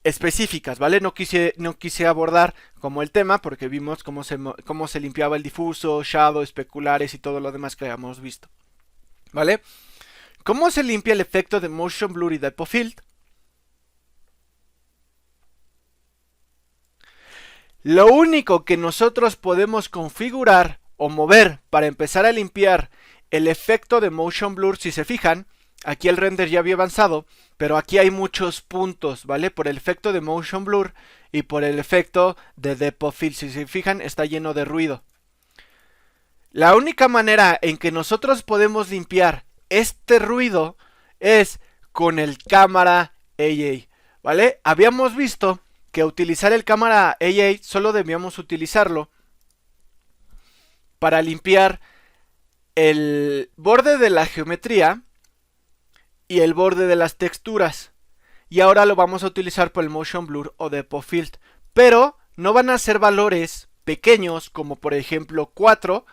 [SPEAKER 1] específicas, ¿vale? No quise abordar como el tema porque vimos cómo se limpiaba el difuso, shadow, especulares y todo lo demás que habíamos visto, ¿vale? ¿Cómo se limpia el efecto de Motion Blur y Depth of Field? Lo único que nosotros podemos configurar o mover para empezar a limpiar el efecto de Motion Blur, si se fijan, aquí el render ya había avanzado, pero aquí hay muchos puntos, ¿vale? Por el efecto de Motion Blur y por el efecto de Depth of Field. Si se fijan, está lleno de ruido. La única manera en que nosotros podemos limpiar este ruido es con el cámara AA, ¿vale? Habíamos visto que utilizar el cámara AA solo debíamos utilizarlo para limpiar el borde de la geometría y el borde de las texturas. Y ahora lo vamos a utilizar por el Motion Blur o Depth of Field. Pero no van a ser valores pequeños como por ejemplo 4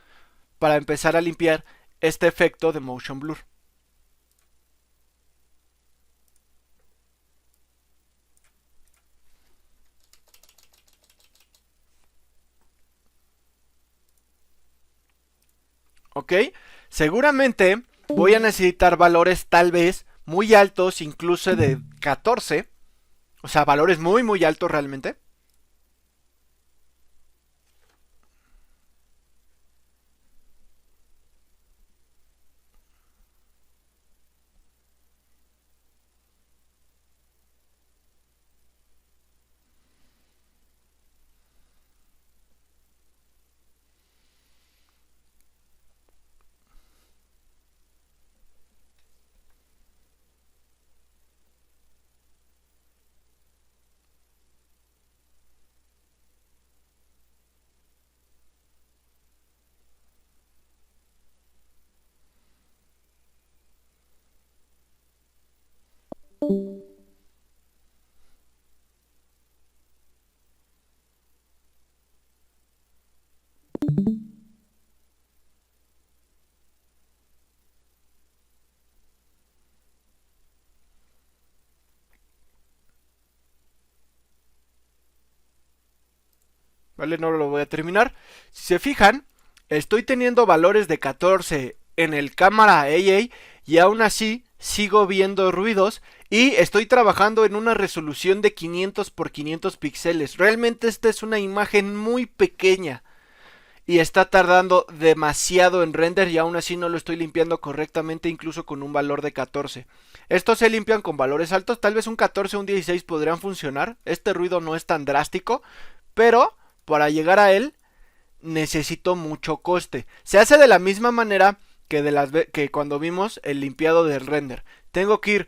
[SPEAKER 1] para empezar a limpiar este efecto de Motion Blur. ¿Ok? Seguramente voy a necesitar valores tal vez muy altos, incluso de 14. O sea, valores muy muy altos realmente. ¿Vale? No lo voy a terminar. Si se fijan, estoy teniendo valores de 14 en el cámara AA y aún así sigo viendo ruidos y estoy trabajando en una resolución de 500 por 500 píxeles. Realmente esta es una imagen muy pequeña y está tardando demasiado en render y aún así no lo estoy limpiando correctamente, incluso con un valor de 14. Estos se limpian con valores altos, tal vez un 14 o un 16 podrían funcionar. Este ruido no es tan drástico, pero para llegar a él necesito mucho coste. Se hace de la misma manera que cuando vimos el limpiado del render. Tengo que ir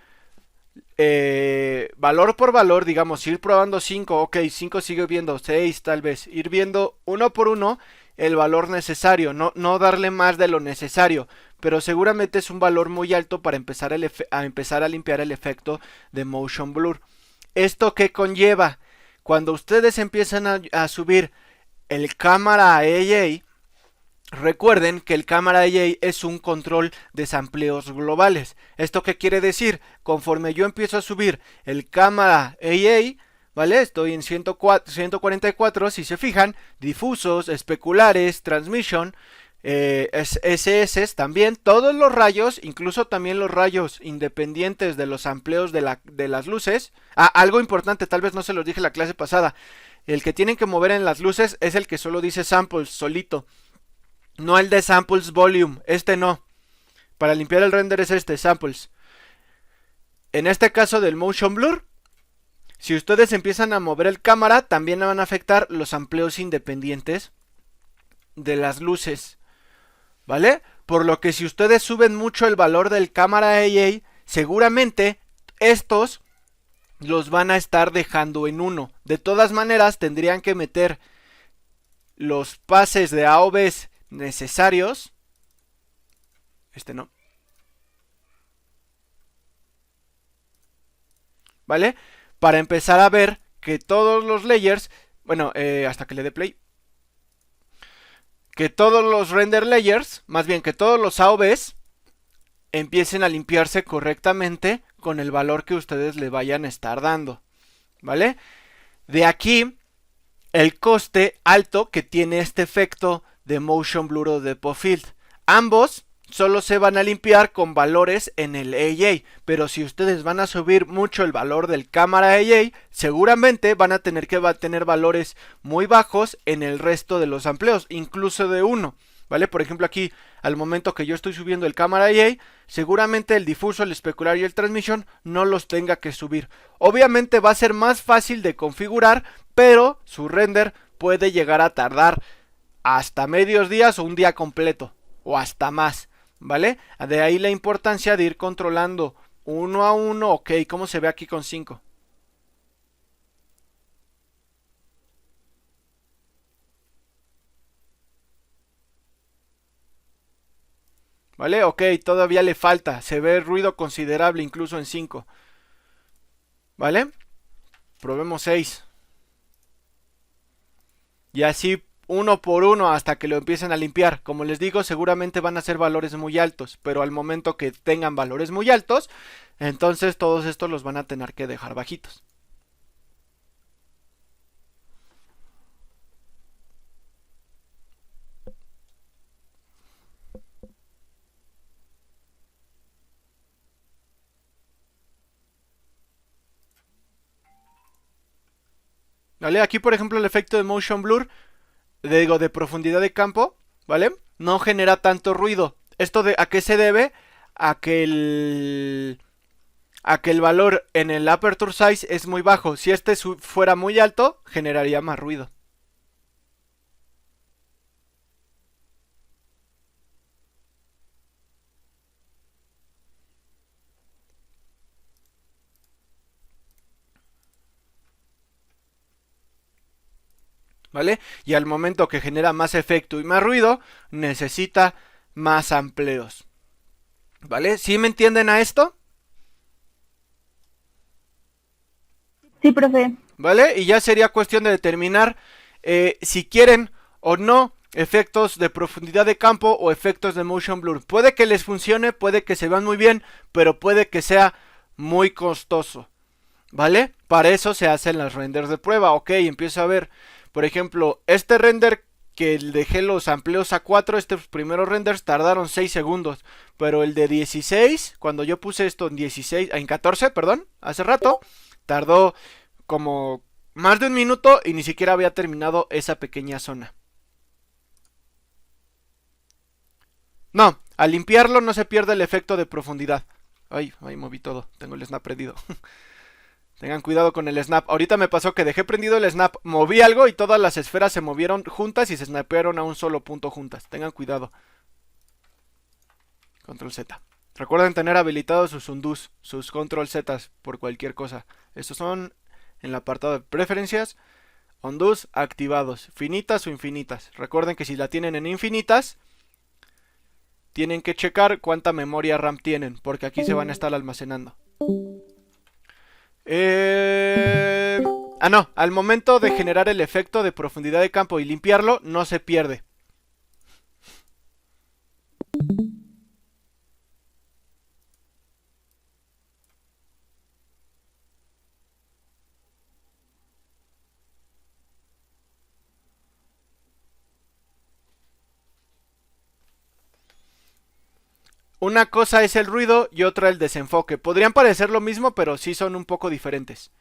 [SPEAKER 1] valor por valor, digamos, ir probando 5, ok, 5 sigue viendo, 6 tal vez, ir viendo uno por uno el valor necesario, no darle más de lo necesario, pero seguramente es un valor muy alto para empezar a limpiar el efecto de motion blur. ¿Esto qué conlleva? Cuando ustedes empiezan a subir el cámara AA, recuerden que el cámara AA es un control de sampleos globales. ¿Esto qué quiere decir? Conforme yo empiezo a subir el cámara AA, ¿vale? Estoy en 144, si se fijan, difusos, especulares, transmission, SS también, todos los rayos, incluso también los rayos independientes de los sampleos de las luces. Algo importante, tal vez no se los dije la clase pasada, el que tienen que mover en las luces es el que solo dice samples solito, no el de samples volume, este no. Para limpiar el render es este, samples. En este caso del motion blur, si ustedes empiezan a mover el cámara, también van a afectar los amplios independientes de las luces, ¿vale? Por lo que si ustedes suben mucho el valor del cámara AA, seguramente estos los van a estar dejando en 1. De todas maneras, tendrían que meter los pases de AOVs necesarios. Este no. ¿Vale? Para empezar a ver que todos los layers, bueno, hasta que le dé play, que todos los render layers, más bien que todos los AOVs empiecen a limpiarse correctamente con el valor que ustedes le vayan a estar dando, ¿vale? De aquí el coste alto que tiene este efecto de motion blur o de pop field. Ambos solo se van a limpiar con valores en el AA, pero si ustedes van a subir mucho el valor del cámara AA, seguramente van a tener que tener valores muy bajos en el resto de los amplios, incluso de 1, ¿vale? Por ejemplo aquí, al momento que yo estoy subiendo el cámara AA, seguramente el difuso, el especular y el transmission no los tenga que subir. Obviamente va a ser más fácil de configurar, pero su render puede llegar a tardar hasta medios días o un día completo, o hasta más, ¿vale? De ahí la importancia de ir controlando uno a uno. Ok, ¿cómo se ve aquí con 5? ¿Vale? Ok, todavía le falta, se ve ruido considerable incluso en 5. ¿Vale? Probemos 6. Y así uno por uno hasta que lo empiecen a limpiar. Como les digo, seguramente van a ser valores muy altos, pero al momento que tengan valores muy altos, entonces todos estos los van a tener que dejar bajitos. ¿Vale? Aquí por ejemplo el efecto de motion blur, de profundidad de campo, ¿vale? No genera tanto ruido. ¿Esto a qué se debe? A que el valor en el aperture size es muy bajo. Si este fuera muy alto, generaría más ruido. ¿Vale? Y al momento que genera más efecto y más ruido, necesita más amplios. ¿Vale? ¿Sí me entienden a esto?
[SPEAKER 2] Sí, profe.
[SPEAKER 1] ¿Vale? Y ya sería cuestión de determinar si quieren o no efectos de profundidad de campo o efectos de motion blur. Puede que les funcione, puede que se vean muy bien, pero puede que sea muy costoso. ¿Vale? Para eso se hacen las renders de prueba. Ok, empiezo a ver. Por ejemplo, este render que dejé los amplios a 4, estos primeros renders tardaron 6 segundos. Pero el de 16, cuando yo puse esto en 16, en 14, perdón, hace rato, tardó como más de un minuto y ni siquiera había terminado esa pequeña zona. No, al limpiarlo no se pierde el efecto de profundidad. Ay, ahí moví todo, tengo el snap prendido. Tengan cuidado con el snap. Ahorita me pasó que dejé prendido el snap, moví algo y todas las esferas se movieron juntas y se snapearon a un solo punto juntas. Tengan cuidado. Control Z. Recuerden tener habilitados sus undus, sus control Z por cualquier cosa. Estos son en el apartado de preferencias. Undus activados, finitas o infinitas. Recuerden que si la tienen en infinitas, tienen que checar cuánta memoria RAM tienen, porque aquí se van a estar almacenando. No, al momento de generar el efecto de profundidad de campo y limpiarlo, no se pierde. Una cosa es el ruido y otra el desenfoque. Podrían parecer lo mismo, pero sí son un poco diferentes.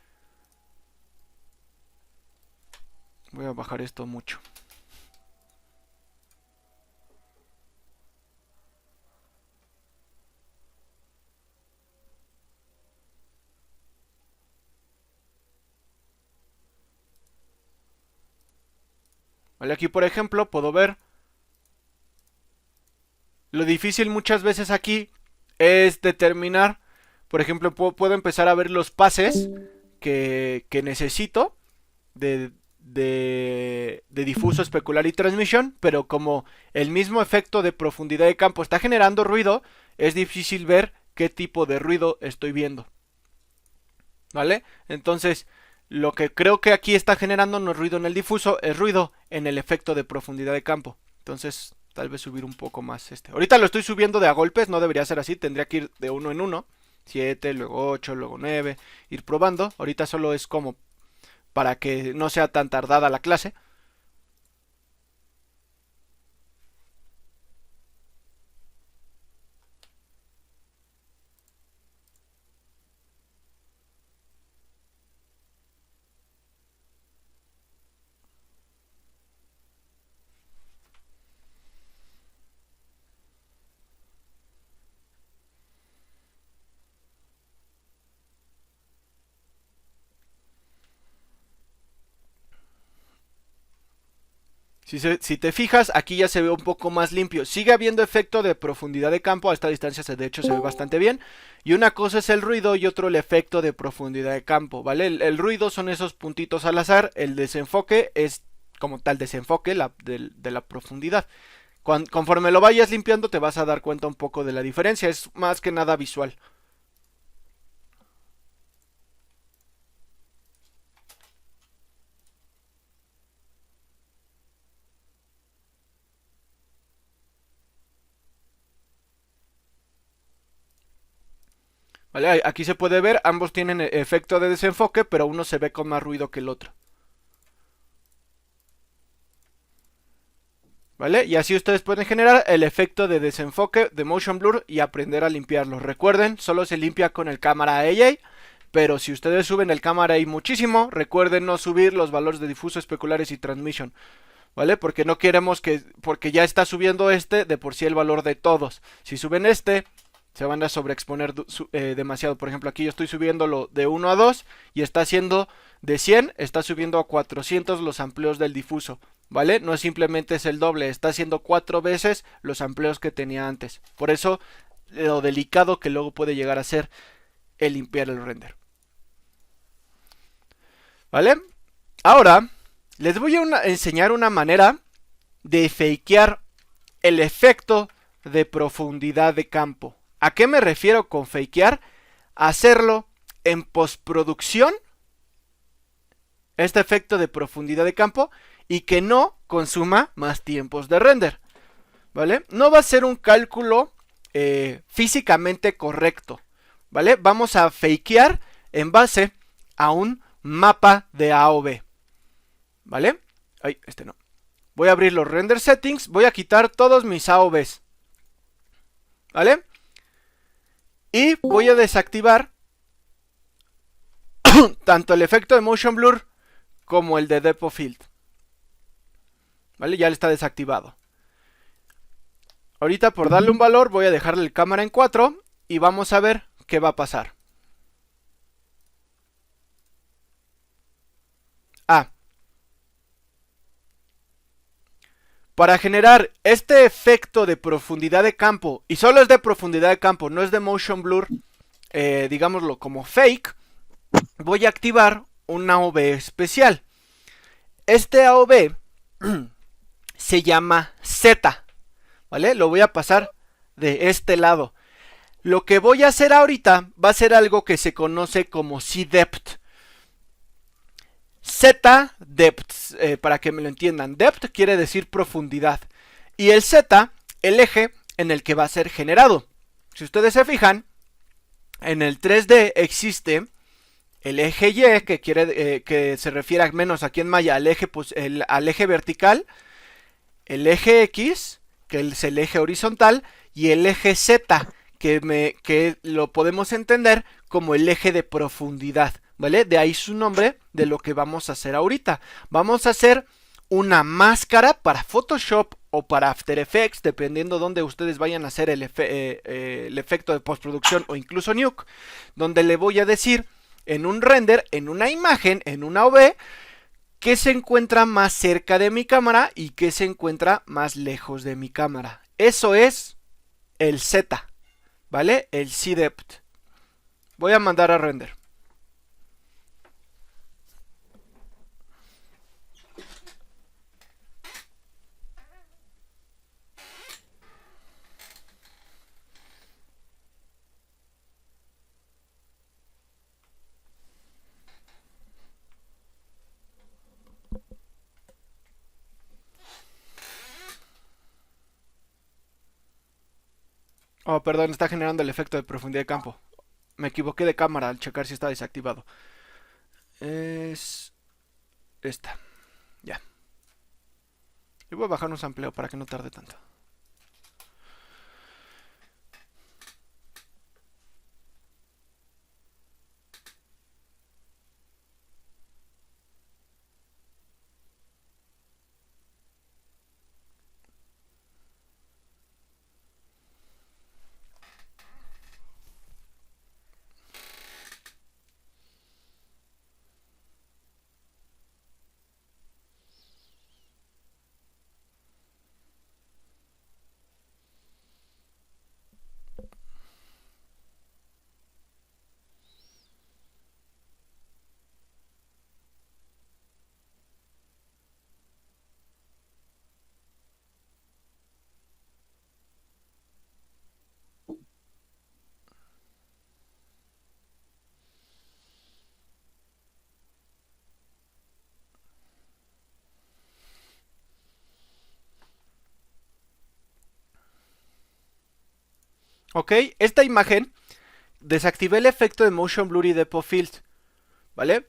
[SPEAKER 1] Voy a bajar esto mucho. Vale, aquí por ejemplo puedo ver. Lo difícil muchas veces aquí es determinar. Por ejemplo, puedo empezar a ver los pases que necesito de difuso, especular y transmisión, pero como el mismo efecto de profundidad de campo está generando ruido, es difícil ver qué tipo de ruido estoy viendo. ¿Vale? Entonces, lo que creo que aquí está generando no es ruido en el difuso, es ruido en el efecto de profundidad de campo. Entonces, tal vez subir un poco más este. Ahorita lo estoy subiendo de a golpes, no debería ser así, tendría que ir de uno en uno. 7, luego 8, luego 9, ir probando. Ahorita solo es como para que no sea tan tardada la clase. Si te fijas, aquí ya se ve un poco más limpio. Sigue habiendo efecto de profundidad de campo. A esta distancia de hecho se ve bastante bien. Y una cosa es el ruido y otro el efecto de profundidad de campo, ¿vale? El ruido son esos puntitos al azar. El desenfoque es como tal desenfoque de la profundidad. Conforme lo vayas limpiando te vas a dar cuenta un poco de la diferencia. Es más que nada visual. ¿Vale? Aquí se puede ver, ambos tienen efecto de desenfoque, pero uno se ve con más ruido que el otro. ¿Vale? Y así ustedes pueden generar el efecto de desenfoque de motion blur y aprender a limpiarlo. Recuerden, solo se limpia con el cámara AA, pero si ustedes suben el cámara AA muchísimo, recuerden no subir los valores de difuso, especulares y transmission. ¿Vale? Porque no queremos porque ya está subiendo este de por sí el valor de todos. Si suben este, se van a sobreexponer demasiado. Por ejemplo, aquí yo estoy subiéndolo de 1 a 2 y está haciendo de 100, está subiendo a 400 los amplios del difuso. ¿Vale? No simplemente es el doble, está haciendo 4 veces los amplios que tenía antes. Por eso, lo delicado que luego puede llegar a ser el limpiar el render. ¿Vale? Ahora, les voy a enseñar una manera de fakear el efecto de profundidad de campo. ¿A qué me refiero con fakear? Hacerlo en postproducción, este efecto de profundidad de campo, y que no consuma más tiempos de render. ¿Vale? No va a ser un cálculo físicamente correcto. ¿Vale? Vamos a fakear en base a un mapa de A o B. ¿Vale? Ay, este no. Voy a abrir los render settings. Voy a quitar todos mis A o Bs. ¿Vale? Y voy a desactivar tanto el efecto de motion blur como el de depth of field. ¿Vale? Ya está desactivado. Ahorita por darle un valor voy a dejarle el cámara en 4 y vamos a ver qué va a pasar. Para generar este efecto de profundidad de campo, y solo es de profundidad de campo, no es de motion blur, digámoslo como fake, voy a activar un AOV especial. Este AOV se llama Z, ¿vale? Lo voy a pasar de este lado. Lo que voy a hacer ahorita va a ser algo que se conoce como Z-Depth. Z-Depth, para que me lo entiendan, Depth quiere decir profundidad. Y el Z, el eje en el que va a ser generado. Si ustedes se fijan, en el 3D existe el eje Y, que se refiere al menos aquí en Maya al eje, al eje vertical, el eje X, que es el eje horizontal, y el eje Z, que lo podemos entender como el eje de profundidad, ¿vale? De ahí su nombre de lo que vamos a hacer ahorita. Vamos a hacer una máscara para Photoshop o para After Effects, dependiendo donde ustedes vayan a hacer el efecto de postproducción o incluso Nuke, donde le voy a decir en un render, en una imagen, en una OV, que se encuentra más cerca de mi cámara y que se encuentra más lejos de mi cámara. Eso es el Z, ¿vale? El Z-Depth. Voy a mandar a render. Oh, perdón, está generando el efecto de profundidad de campo. Me equivoqué de cámara al checar si está desactivado. Es esta. Ya. Y voy a bajar un sampleo para que no tarde tanto. Ok, esta imagen desactivé el efecto de Motion Blur y Depth of Field, ¿vale?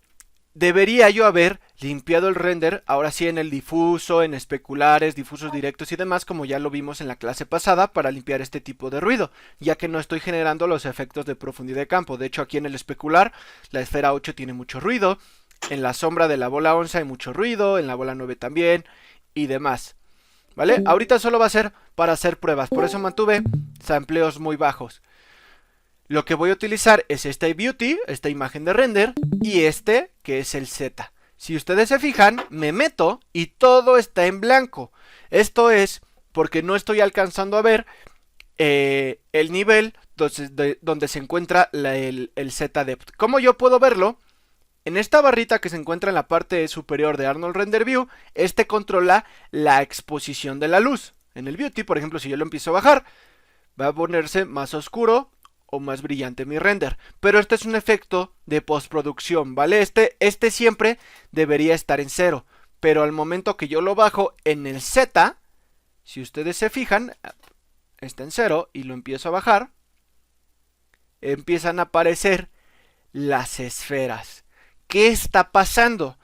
[SPEAKER 1] Debería yo haber limpiado el render, ahora sí en el difuso, en especulares, difusos directos y demás, como ya lo vimos en la clase pasada, para limpiar este tipo de ruido, ya que no estoy generando los efectos de profundidad de campo. De hecho, aquí en el especular, la esfera 8 tiene mucho ruido, en la sombra de la bola 11 hay mucho ruido, en la bola 9 también, y demás, ¿vale? Ahorita solo va a ser para hacer pruebas, por eso mantuve sampleos muy bajos. Lo que voy a utilizar es este beauty, esta imagen de render, y este que es el Z. Si ustedes se fijan, me meto y todo está en blanco. Esto es porque no estoy alcanzando a ver el nivel donde se encuentra el Z-Depth. ¿Cómo yo puedo verlo? En esta barrita que se encuentra en la parte superior de Arnold Render View, este controla la exposición de la luz. En el beauty, por ejemplo, si yo lo empiezo a bajar, va a ponerse más oscuro o más brillante mi render, pero este es un efecto de postproducción, ¿vale? Este siempre debería estar en 0, pero al momento que yo lo bajo en el Z, si ustedes se fijan, está en 0 y lo empiezo a bajar, empiezan a aparecer las esferas. ¿Qué está pasando?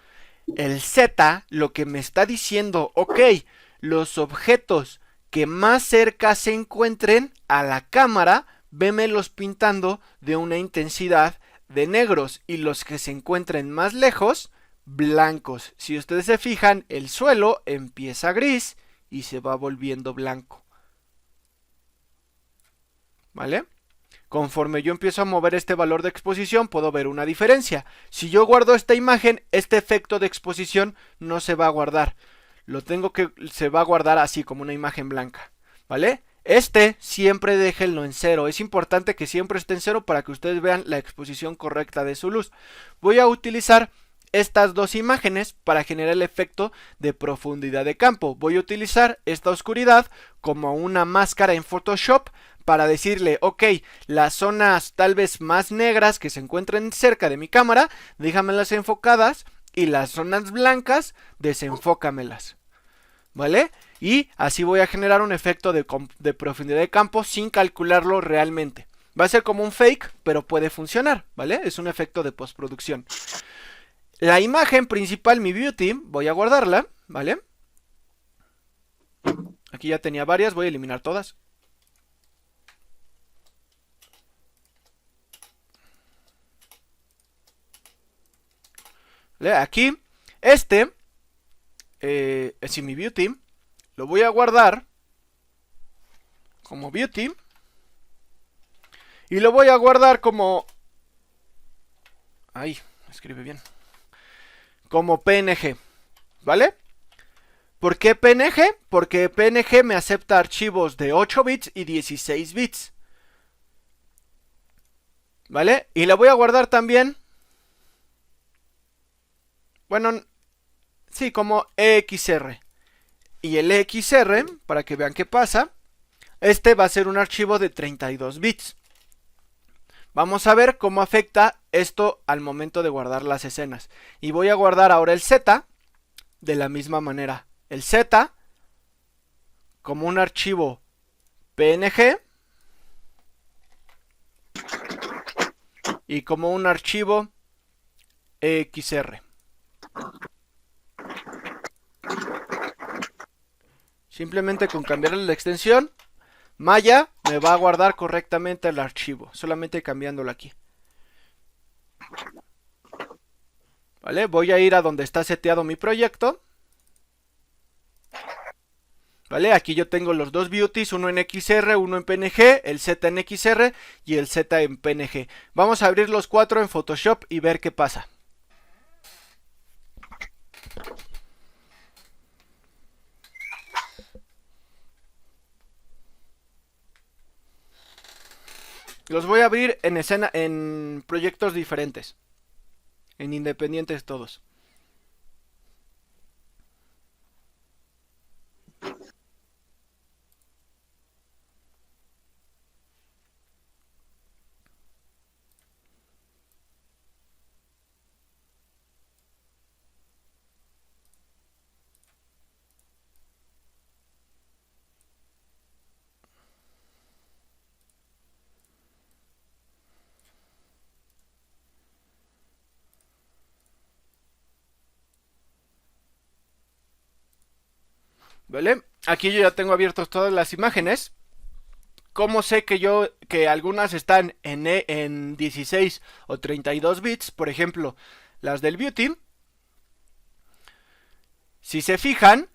[SPEAKER 1] El Z lo que me está diciendo, ok, los objetos que más cerca se encuentren a la cámara, vémelos pintando de una intensidad de negros, y los que se encuentren más lejos, blancos. Si ustedes se fijan, el suelo empieza gris y se va volviendo blanco. ¿vale? Conforme yo empiezo a mover este valor de exposición, puedo ver una diferencia. Si yo guardo esta imagen, este efecto de exposición no se va a guardar. Se va a guardar así, como una imagen blanca, ¿vale? Siempre déjenlo en 0. Es importante que siempre esté en 0 para que ustedes vean la exposición correcta de su luz. Voy a utilizar estas dos imágenes para generar el efecto de profundidad de campo. Voy a utilizar esta oscuridad como una máscara en Photoshop para decirle, ok, las zonas tal vez más negras que se encuentren cerca de mi cámara, déjamelas enfocadas, y las zonas blancas, desenfócamelas, ¿vale? Y así voy a generar un efecto de profundidad de campo sin calcularlo realmente. Va a ser como un fake, pero puede funcionar, ¿vale? Es un efecto de postproducción. La imagen principal, mi beauty, voy a guardarla, ¿vale? Aquí ya tenía varias, voy a eliminar todas. ¿Vale? Aquí, es mi beauty, lo voy a guardar como beauty. Y lo voy a guardar como... Ahí, escribe bien. Como PNG, ¿vale? ¿Por qué PNG? Porque PNG me acepta archivos de 8 bits y 16 bits. ¿Vale? Y la voy a guardar también... Bueno, sí, como EXR. Y el EXR, para que vean qué pasa, va a ser un archivo de 32 bits. Vamos a ver cómo afecta esto al momento de guardar las escenas. Y voy a guardar ahora el Z de la misma manera. El Z como un archivo PNG y como un archivo EXR. Simplemente con cambiarle la extensión, Maya me va a guardar correctamente el archivo, solamente cambiándolo aquí. ¿Vale? Voy a ir a donde está seteado mi proyecto. ¿Vale? Aquí yo tengo los dos beauties, uno en XR, uno en PNG, el Z en XR y el Z en PNG. Vamos a abrir los 4 en Photoshop y ver qué pasa. Los voy a abrir en proyectos diferentes, en independientes todos. ¿Vale? Aquí yo ya tengo abiertas todas las imágenes. ¿Cómo sé que algunas están en 16 o 32 bits? Por ejemplo, las del beauty. Si se fijan,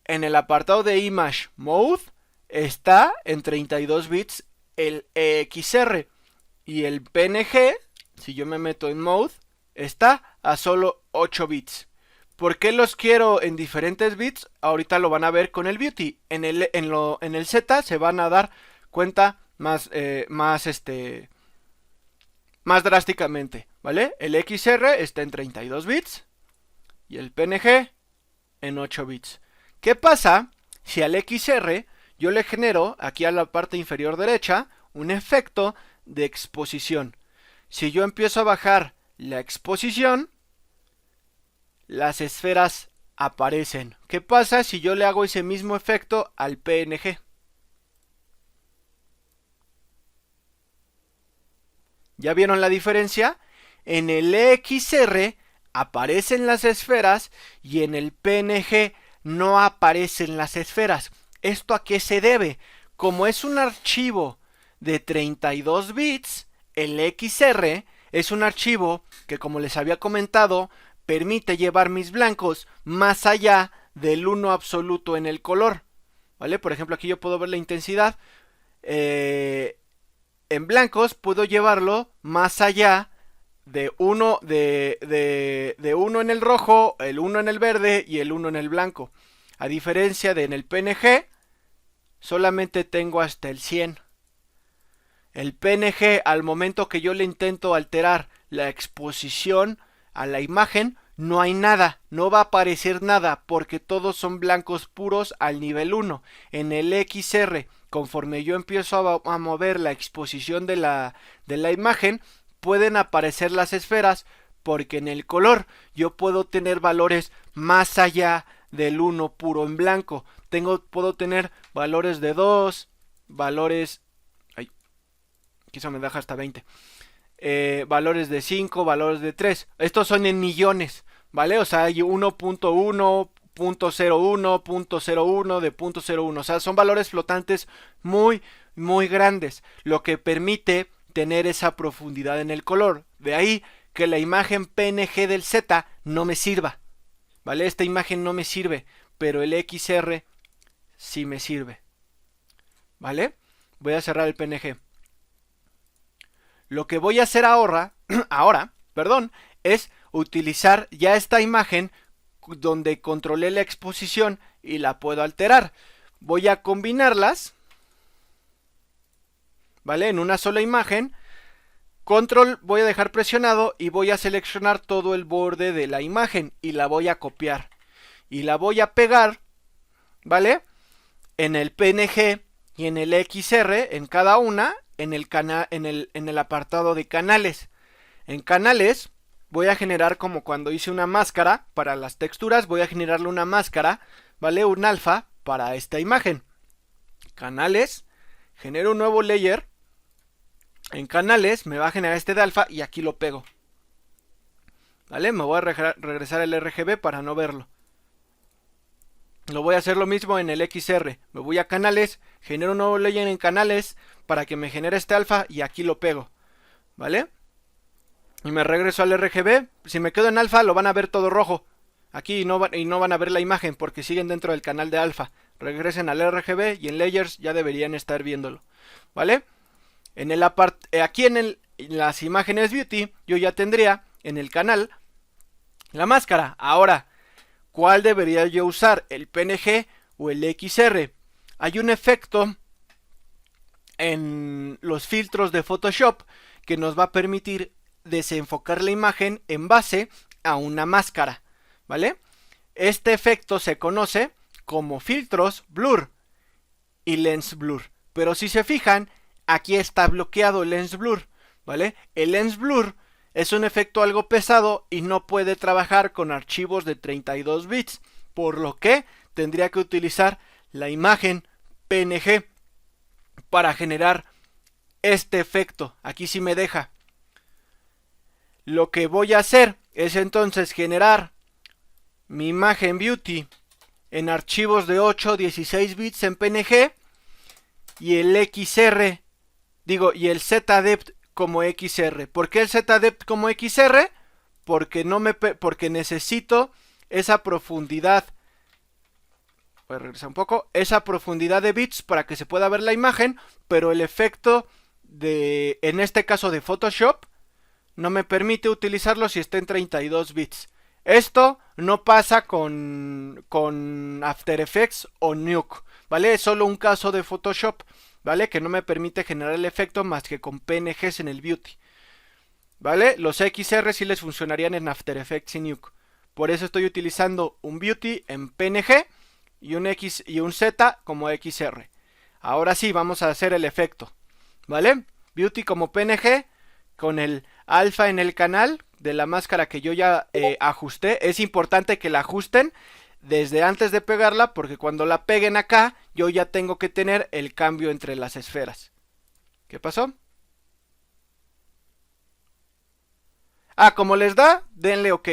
[SPEAKER 1] en el apartado de Image Mode está en 32 bits el EXR. Y el PNG, si yo me meto en Mode, está a solo 8 bits. ¿Por qué los quiero en diferentes bits? Ahorita lo van a ver con el beauty. En el Z se van a dar cuenta más drásticamente, ¿vale? El XR está en 32 bits y el PNG en 8 bits. ¿Qué pasa si al XR yo le genero aquí a la parte inferior derecha un efecto de exposición? Si yo empiezo a bajar la exposición, las esferas aparecen. ¿Qué pasa si yo le hago ese mismo efecto al PNG? ¿Ya vieron la diferencia? En el EXR aparecen las esferas y en el PNG no aparecen las esferas. ¿Esto a qué se debe? Como es un archivo de 32 bits, el XR es un archivo que, como les había comentado, permite llevar mis blancos más allá del 1 absoluto en el color. ¿Vale? Por ejemplo, aquí yo puedo ver la intensidad. en blancos puedo llevarlo más allá de uno, de uno en el rojo, el uno en el verde y el uno en el blanco. A diferencia de en el PNG, solamente tengo hasta el 100. El PNG, al momento que yo le intento alterar la exposición a la imagen, no hay nada, no va a aparecer nada, porque todos son blancos puros al nivel 1. En el XR, conforme yo empiezo a mover la exposición de la imagen, pueden aparecer las esferas, porque en el color yo puedo tener valores más allá del 1 puro en blanco. Puedo tener valores de 2, valores... Ay, quizá me deja hasta 20. Valores de 5, valores de 3. Estos son en millones, ¿vale? O sea, hay 1.1, 0.01, 0.01 de 0.01. O sea, son valores flotantes muy, muy grandes, lo que permite tener esa profundidad en el color. De ahí que la imagen PNG del Z no me sirva, ¿vale? Esta imagen no me sirve, pero el XR sí me sirve, ¿vale? Voy a cerrar el PNG. Lo que voy a hacer ahora, es utilizar ya esta imagen donde controlé la exposición y la puedo alterar. Voy a combinarlas, ¿vale? En una sola imagen. Control voy a dejar presionado y voy a seleccionar todo el borde de la imagen y la voy a copiar. Y la voy a pegar, ¿vale? En el PNG y en el XR, en cada una, en el apartado de canales. En canales voy a generar, como cuando hice una máscara para las texturas, voy a generarle una máscara, ¿vale? Un alfa para esta imagen. Canales, genero un nuevo layer. En canales me va a generar este de alfa y aquí lo pego, ¿vale? Me voy a regresar el RGB para no verlo. Lo voy a hacer lo mismo en el XR. Me voy a canales, genero un nuevo layer en canales para que me genere este alfa y aquí lo pego, ¿vale? Y me regreso al RGB. Si me quedo en alfa lo van a ver todo rojo. Aquí no van a ver la imagen porque siguen dentro del canal de alfa. Regresen al RGB y en layers ya deberían estar viéndolo, ¿vale? Aquí en las imágenes beauty yo ya tendría en el canal la máscara. Ahora, ¿cuál debería yo usar? ¿El PNG o el XR? Hay un efecto en los filtros de Photoshop que nos va a permitir desenfocar la imagen en base a una máscara, ¿vale? Este efecto se conoce como filtros blur y lens blur. Pero si se fijan, aquí está bloqueado el lens blur, ¿vale? El lens blur es un efecto algo pesado y no puede trabajar con archivos de 32 bits, por lo que tendría que utilizar la imagen PNG para generar este efecto. Aquí sí me deja. Lo que voy a hacer es entonces generar mi imagen beauty en archivos de 8, 16 bits en PNG y el XR, y el ZDepth como XR. ¿Por qué el ZDepth como XR? Porque necesito esa profundidad. Voy a regresar un poco. Esa profundidad de bits para que se pueda ver la imagen, pero el efecto en este caso de Photoshop, no me permite utilizarlo si está en 32 bits. Esto no pasa con After Effects o Nuke, ¿vale? Es solo un caso de Photoshop, ¿vale? Que no me permite generar el efecto más que con PNGs en el Beauty, ¿vale? Los XR sí les funcionarían en After Effects y Nuke. Por eso estoy utilizando un Beauty en PNG y un Z como XR. Ahora sí, vamos a hacer el efecto, ¿vale? Beauty como PNG con el alfa en el canal de la máscara que yo ya ajusté. Es importante que la ajusten desde antes de pegarla, porque cuando la peguen acá yo ya tengo que tener el cambio entre las esferas. ¿Qué pasó? Ah, como les da, denle OK.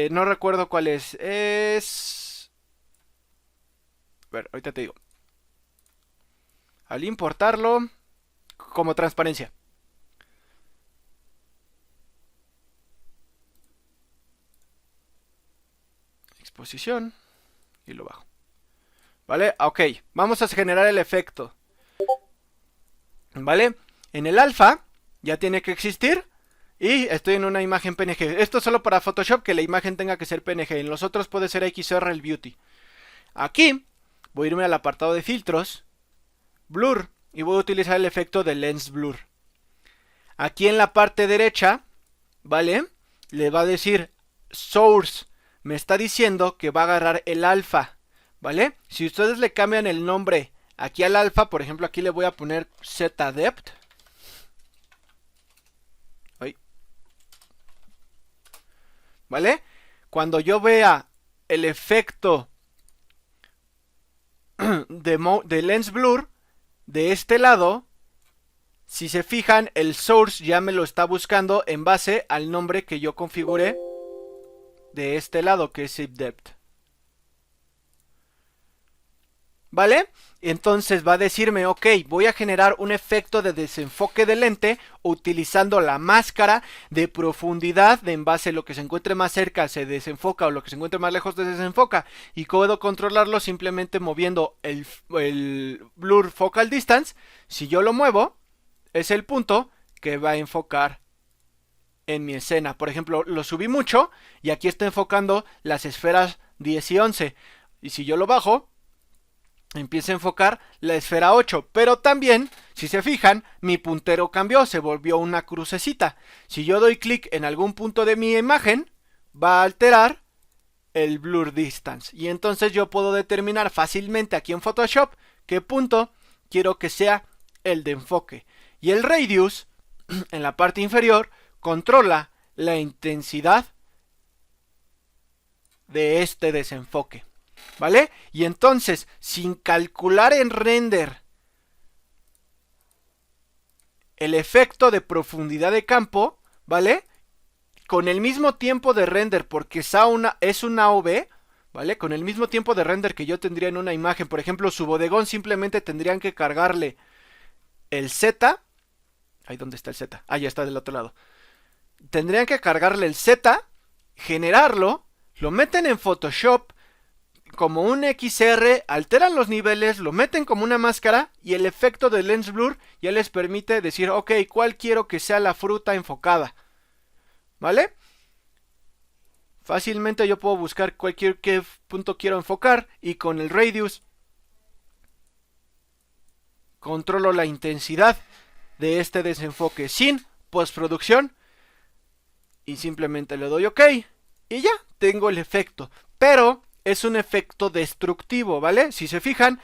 [SPEAKER 1] No recuerdo cuál es. A ver, ahorita te digo. Al importarlo, como transparencia. Exposición. Y lo bajo. ¿Vale? Ok, vamos a generar el efecto. ¿Vale? En el alfa ya tiene que existir y estoy en una imagen PNG. Esto es solo para Photoshop, que la imagen tenga que ser PNG. En los otros puede ser XR el Beauty. Aquí voy a irme al apartado de filtros, Blur, y voy a utilizar el efecto de Lens Blur. Aquí en la parte derecha, ¿vale? Le va a decir Source. Me está diciendo que va a agarrar el alfa, ¿vale? Si ustedes le cambian el nombre aquí al alfa, por ejemplo, aquí le voy a poner Z-Depth. ¿Vale? Cuando yo vea el efecto de Lens Blur de este lado, si se fijan, el source ya me lo está buscando en base al nombre que yo configure de este lado, que es Zip Depth. ¿Vale? Entonces va a decirme, ok, voy a generar un efecto de desenfoque de lente utilizando la máscara de profundidad, de en base a lo que se encuentre más cerca se desenfoca o lo que se encuentre más lejos se desenfoca, y puedo controlarlo simplemente moviendo el Blur Focal Distance. Si yo lo muevo, es el punto que va a enfocar en mi escena. Por ejemplo, lo subí mucho y aquí está enfocando las esferas 10 y 11, y si yo lo bajo, empieza a enfocar la esfera 8, pero también, si se fijan, mi puntero cambió, se volvió una crucecita. Si yo doy clic en algún punto de mi imagen, va a alterar el blur distance, y entonces yo puedo determinar fácilmente aquí en Photoshop qué punto quiero que sea el de enfoque. Y el radius, en la parte inferior, controla la intensidad de este desenfoque. ¿Vale? Y entonces, sin calcular en render el efecto de profundidad de campo, ¿vale? Con el mismo tiempo de render, porque es una AOV, ¿vale? Con el mismo tiempo de render que yo tendría en una imagen, por ejemplo, su bodegón, simplemente tendrían que cargarle el Z. Ahí, ¿dónde está el Z? Ah, ya está del otro lado. Tendrían que cargarle el Z, generarlo, lo meten en Photoshop como un XR, alteran los niveles, lo meten como una máscara, y el efecto de Lens Blur ya les permite decir, ok, ¿cuál quiero que sea la fruta enfocada? ¿Vale? Fácilmente yo puedo buscar qué punto quiero enfocar, y con el radius controlo la intensidad de este desenfoque sin postproducción, y simplemente le doy ok y ya tengo el efecto. Pero es un efecto destructivo, ¿vale? Si se fijan,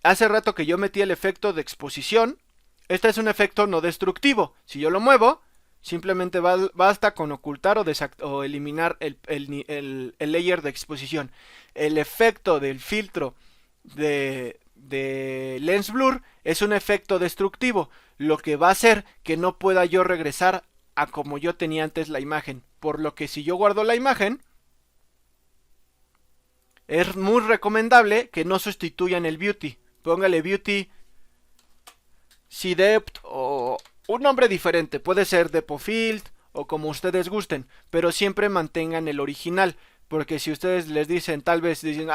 [SPEAKER 1] hace rato que yo metí el efecto de exposición. Este es un efecto no destructivo. Si yo lo muevo, simplemente basta con ocultar o eliminar el layer de exposición. El efecto del filtro de Lens Blur es un efecto destructivo, lo que va a hacer que no pueda yo regresar a como yo tenía antes la imagen. Por lo que si yo guardo la imagen, es muy recomendable que no sustituyan el Beauty. Póngale Beauty C-Depth o un nombre diferente. Puede ser Depofield o como ustedes gusten, pero siempre mantengan el original. Porque si ustedes les dicen, tal vez dicen,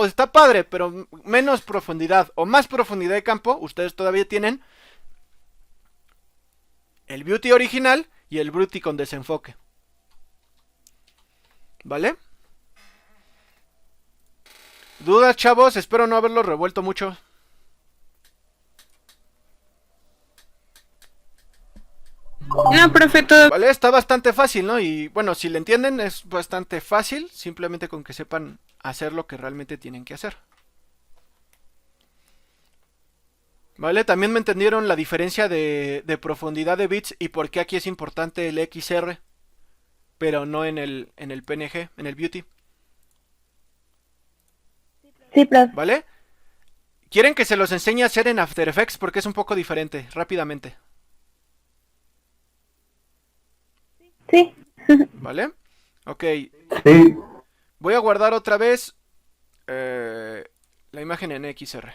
[SPEAKER 1] está padre, pero menos profundidad o más profundidad de campo, ustedes todavía tienen el Beauty original y el Beauty con desenfoque. ¿Vale? ¿Dudas, chavos? Espero no haberlo revuelto mucho.
[SPEAKER 2] No, profe, todo.
[SPEAKER 1] Vale, está bastante fácil, ¿no? Y bueno, si le entienden, es bastante fácil, simplemente con que sepan hacer lo que realmente tienen que hacer. Vale, también me entendieron la diferencia de profundidad de bits y por qué aquí es importante el XR, pero no en el PNG, en el Beauty.
[SPEAKER 2] Sí, profe.
[SPEAKER 1] ¿Vale? ¿Quieren que se los enseñe a hacer en After Effects? Porque es un poco diferente, rápidamente.
[SPEAKER 2] Sí.
[SPEAKER 1] ¿Vale? Ok.
[SPEAKER 3] Sí.
[SPEAKER 1] Voy a guardar otra vez la imagen en XR.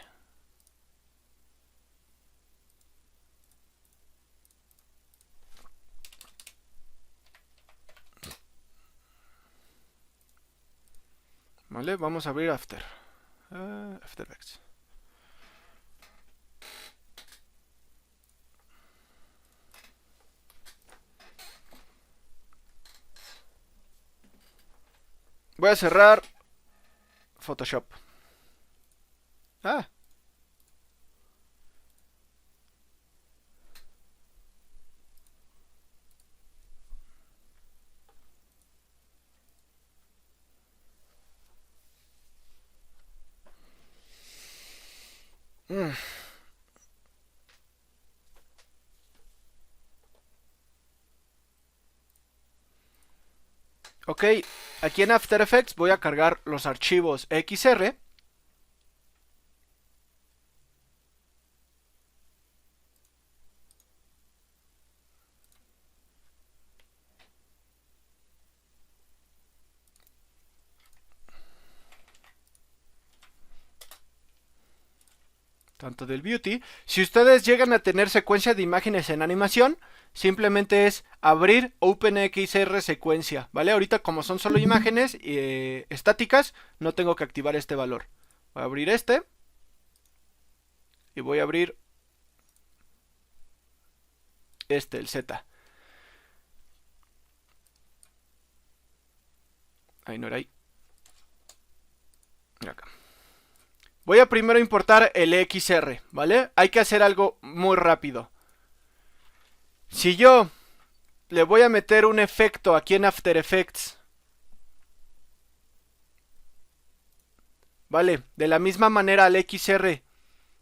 [SPEAKER 1] Vale, vamos a abrir After Effects. Voy a cerrar Photoshop. Ah. Ok, aquí en After Effects voy a cargar los archivos XR. Tanto del Beauty. Si ustedes llegan a tener secuencia de imágenes en animación, simplemente es abrir OpenXR secuencia, ¿vale? Ahorita como son solo imágenes estáticas, no tengo que activar este valor. Voy a abrir este. Y voy a abrir este, el Z. Ahí no era ahí. Acá. Voy a primero importar el XR, ¿vale? Hay que hacer algo muy rápido. Si yo le voy a meter un efecto aquí en After Effects, ¿vale? De la misma manera al XR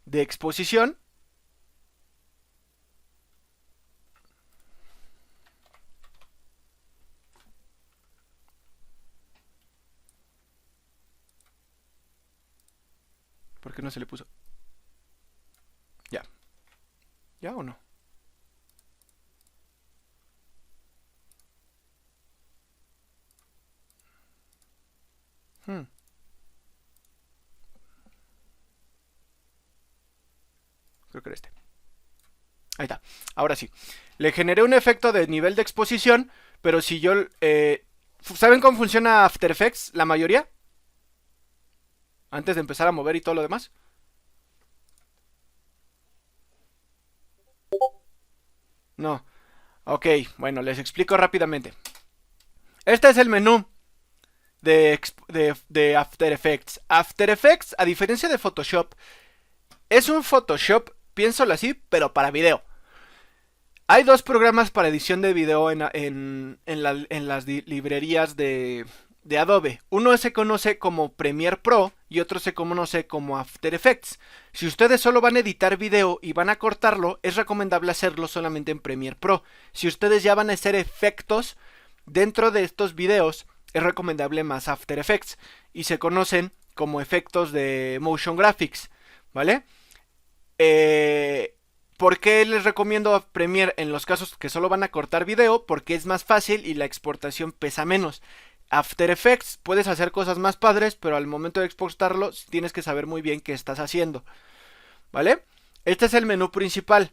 [SPEAKER 1] de exposición, ¿por qué no se le puso? Ya. ¿Ya o no? Creo que era este. Ahí está. Ahora sí. Le generé un efecto de nivel de exposición, pero si yo... ¿saben cómo funciona After Effects? La mayoría. Antes de empezar a mover y todo lo demás. No. Ok, bueno, les explico rápidamente. Este es el menú de After Effects. After Effects, a diferencia de Photoshop, es un Photoshop, piénsalo así, pero para video. Hay dos programas para edición de video en las librerías de Adobe. Uno se conoce como Premiere Pro y otro se conoce como After Effects. Si ustedes solo van a editar video y van a cortarlo, es recomendable hacerlo solamente en Premiere Pro. Si ustedes ya van a hacer efectos dentro de estos videos, es recomendable más After Effects. Y se conocen como efectos de Motion Graphics, ¿vale? ¿Por qué les recomiendo Premiere en los casos que solo van a cortar video? Porque es más fácil y la exportación pesa menos. After Effects puedes hacer cosas más padres, pero al momento de exportarlo tienes que saber muy bien qué estás haciendo, ¿vale? Este es el menú principal.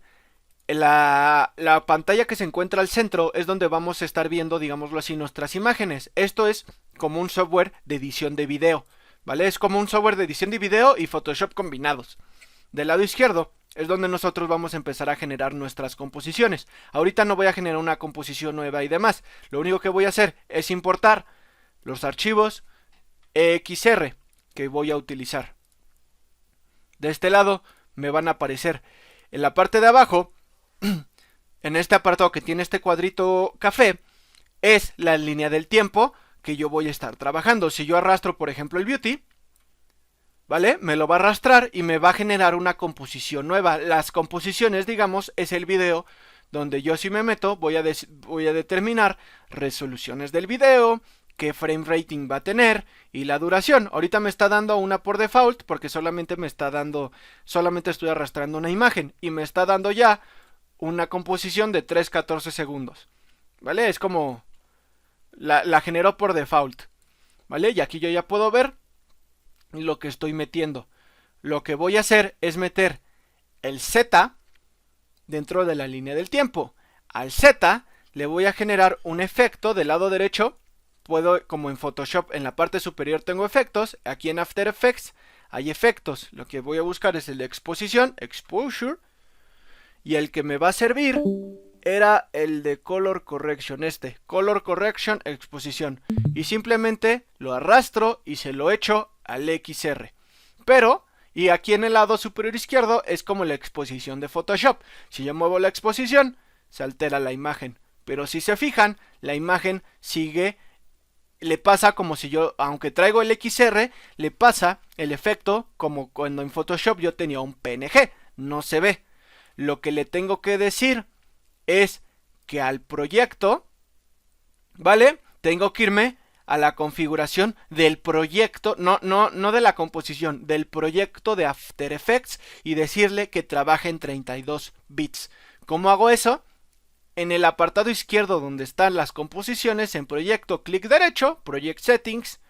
[SPEAKER 1] La pantalla que se encuentra al centro es donde vamos a estar viendo, digámoslo así, nuestras imágenes. Esto es como un software de edición de video, ¿vale? Es como un software de edición de video y Photoshop combinados. Del lado izquierdo es donde nosotros vamos a empezar a generar nuestras composiciones. Ahorita no voy a generar una composición nueva y demás. Lo único que voy a hacer es importar los archivos XR que voy a utilizar. De este lado me van a aparecer en la parte de abajo, en este apartado que tiene este cuadrito café, es la línea del tiempo que yo voy a estar trabajando. Si yo arrastro, por ejemplo, el Beauty, ¿vale? Me lo va a arrastrar y me va a generar una composición nueva. Las composiciones, digamos, es el video donde yo si me meto voy a determinar resoluciones del video, qué frame rating va a tener y la duración. Ahorita me está dando una por default porque solamente estoy arrastrando una imagen y me está dando ya una composición de 3:14 segundos, ¿vale? Es como la generó por default, ¿vale? Y aquí yo ya puedo ver lo que estoy metiendo. Lo que voy a hacer es meter el Z dentro de la línea del tiempo. Al Z le voy a generar un efecto del lado derecho. Puedo, como en Photoshop, en la parte superior tengo efectos. Aquí en After Effects hay efectos. Lo que voy a buscar es el de exposición, exposure. Y el que me va a servir era el de Color Correction, Color Correction Exposición. Y simplemente lo arrastro y se lo echo al XR. Pero, y aquí en el lado superior izquierdo es como la exposición de Photoshop. Si yo muevo la exposición, se altera la imagen. Pero si se fijan, la imagen sigue, le pasa como si yo, aunque traigo el XR, le pasa el efecto como cuando en Photoshop yo tenía un PNG. No se ve. Lo que le tengo que decir es que al proyecto, ¿vale? Tengo que irme a la configuración del proyecto, no de la composición, del proyecto de After Effects y decirle que trabaje en 32 bits. ¿Cómo hago eso? En el apartado izquierdo donde están las composiciones, en proyecto, clic derecho, Project Settings,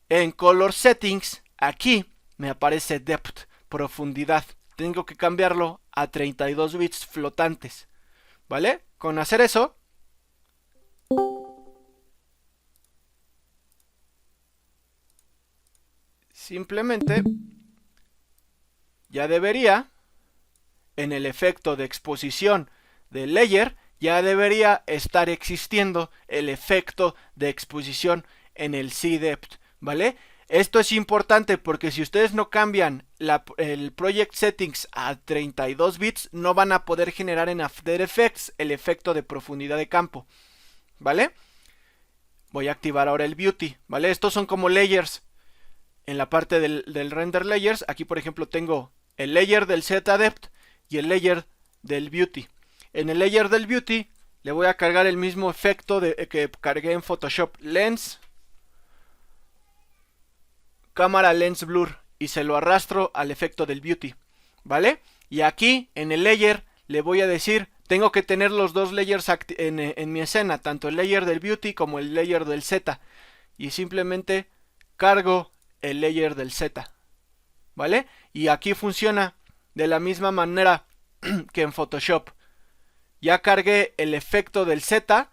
[SPEAKER 1] en Color Settings, aquí me aparece Depth, profundidad. Tengo que cambiarlo a 32 bits flotantes, ¿vale? Con hacer eso, simplemente ya debería, en el efecto de exposición del layer, ya debería estar existiendo el efecto de exposición en el C-Depth, ¿vale? Esto es importante porque si ustedes no cambian el Project Settings a 32 bits, no van a poder generar en After Effects el efecto de profundidad de campo, ¿vale? Voy a activar ahora el Beauty, ¿vale? Estos son como layers. En la parte del Render Layers, aquí por ejemplo tengo el layer del Z-Depth y el layer del Beauty. En el layer del Beauty le voy a cargar el mismo efecto que cargué en Photoshop. Lens, cámara Lens Blur, y se lo arrastro al efecto del Beauty, ¿vale? Y aquí en el layer le voy a decir, tengo que tener los dos layers en mi escena, tanto el layer del Beauty como el layer del Z, y simplemente cargo el layer del Z, ¿vale? Y aquí funciona de la misma manera que en Photoshop. Ya cargué el efecto del Z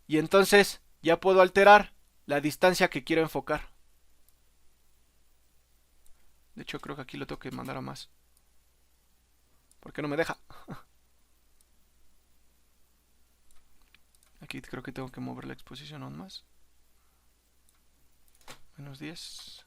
[SPEAKER 1] y entonces ya puedo alterar la distancia que quiero enfocar. De hecho creo que aquí lo tengo que mandar a más, porque no me deja. Aquí creo que tengo que mover la exposición aún más. Menos 10.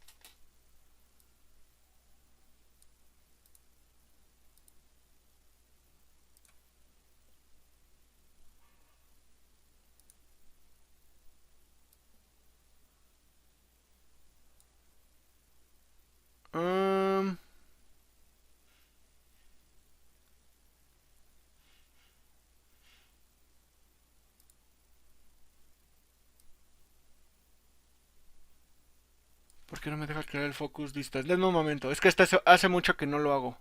[SPEAKER 1] ¿Por qué no me deja crear el focus distance? Denme un momento, es que hace mucho que no lo hago.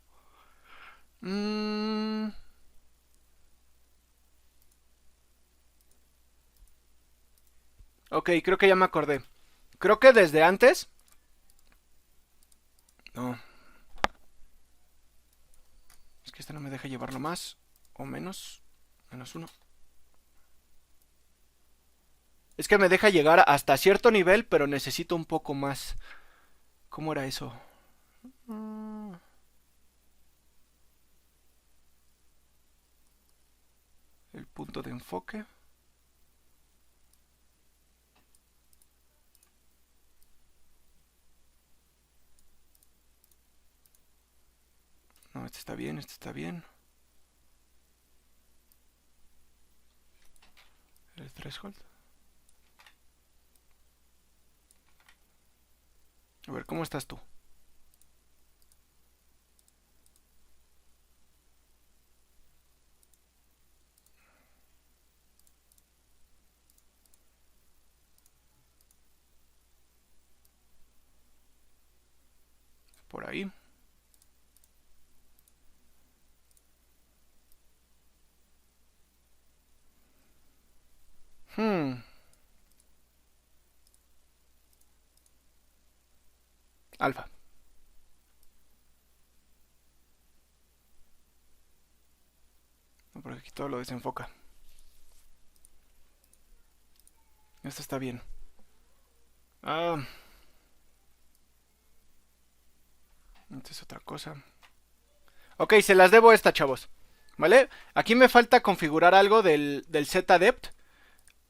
[SPEAKER 1] Ok, creo que ya me acordé. Creo que desde antes... No. Es que este no me deja llevarlo más o menos. Menos 1. Es que me deja llegar hasta cierto nivel, pero necesito un poco más. ¿Cómo era eso? El punto de enfoque. No, este está bien, este está bien. El threshold. A ver, ¿cómo estás tú? Por ahí. Alfa. No, porque aquí todo lo desenfoca. Esto está bien. Esta es otra cosa. Ok, se las debo esta, chavos. ¿vale? Aquí me falta configurar algo del Z-Depth.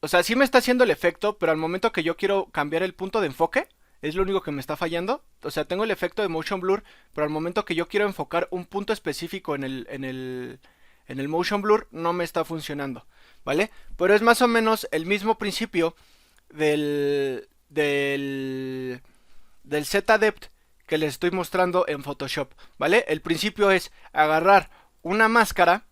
[SPEAKER 1] O sea, sí me está haciendo el efecto, pero al momento que yo quiero cambiar el punto de enfoque, es lo único que me está fallando. O sea, tengo el efecto de Motion Blur, pero al momento que yo quiero enfocar un punto específico en el Motion Blur, no me está funcionando, ¿vale? Pero es más o menos el mismo principio del Z-Depth que les estoy mostrando en Photoshop, ¿vale? El principio es agarrar una máscara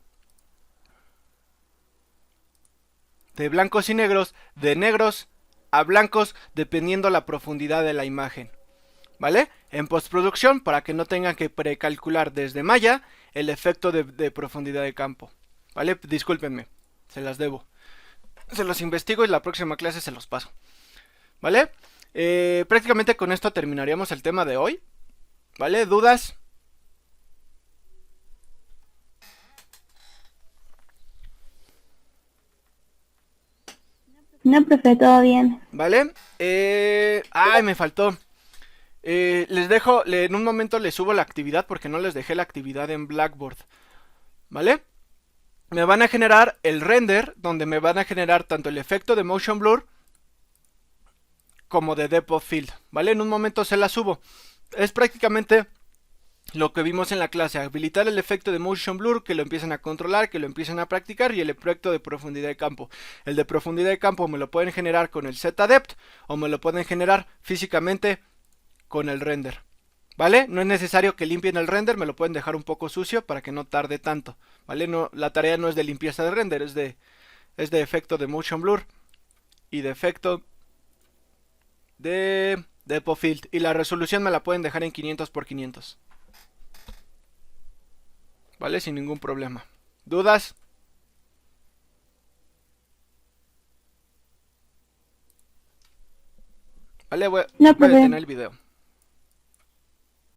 [SPEAKER 1] de blancos y negros, de negros a blancos, dependiendo la profundidad de la imagen, ¿vale? En postproducción, para que no tengan que precalcular desde Maya el efecto de profundidad de campo, ¿vale? Discúlpenme, se las debo. Se los investigo y la próxima clase se los paso, ¿vale? Prácticamente con esto terminaríamos el tema de hoy, ¿vale? ¿Dudas?
[SPEAKER 2] No, profe, todo bien.
[SPEAKER 1] ¿Vale? Ay, me faltó. Les dejo, en un momento les subo la actividad porque no les dejé la actividad en Blackboard, ¿vale? Me van a generar el render, donde me van a generar tanto el efecto de Motion Blur como de Depth of Field, ¿vale? En un momento se la subo. Es prácticamente lo que vimos en la clase, habilitar el efecto de Motion Blur, que lo empiecen a controlar, que lo empiecen a practicar, y el efecto de profundidad de campo. El de profundidad de campo me lo pueden generar con el Z-Depth o me lo pueden generar físicamente con el render, ¿vale? No es necesario que limpien el render, me lo pueden dejar un poco sucio para que no tarde tanto, ¿vale? No, la tarea no es de limpieza de render, es de efecto de Motion Blur y de efecto de Depth of Field, y la resolución me la pueden dejar en 500 por 500, ¿vale? Sin ningún problema. ¿Dudas? Vale, voy a
[SPEAKER 2] No, profe.
[SPEAKER 1] detener el video.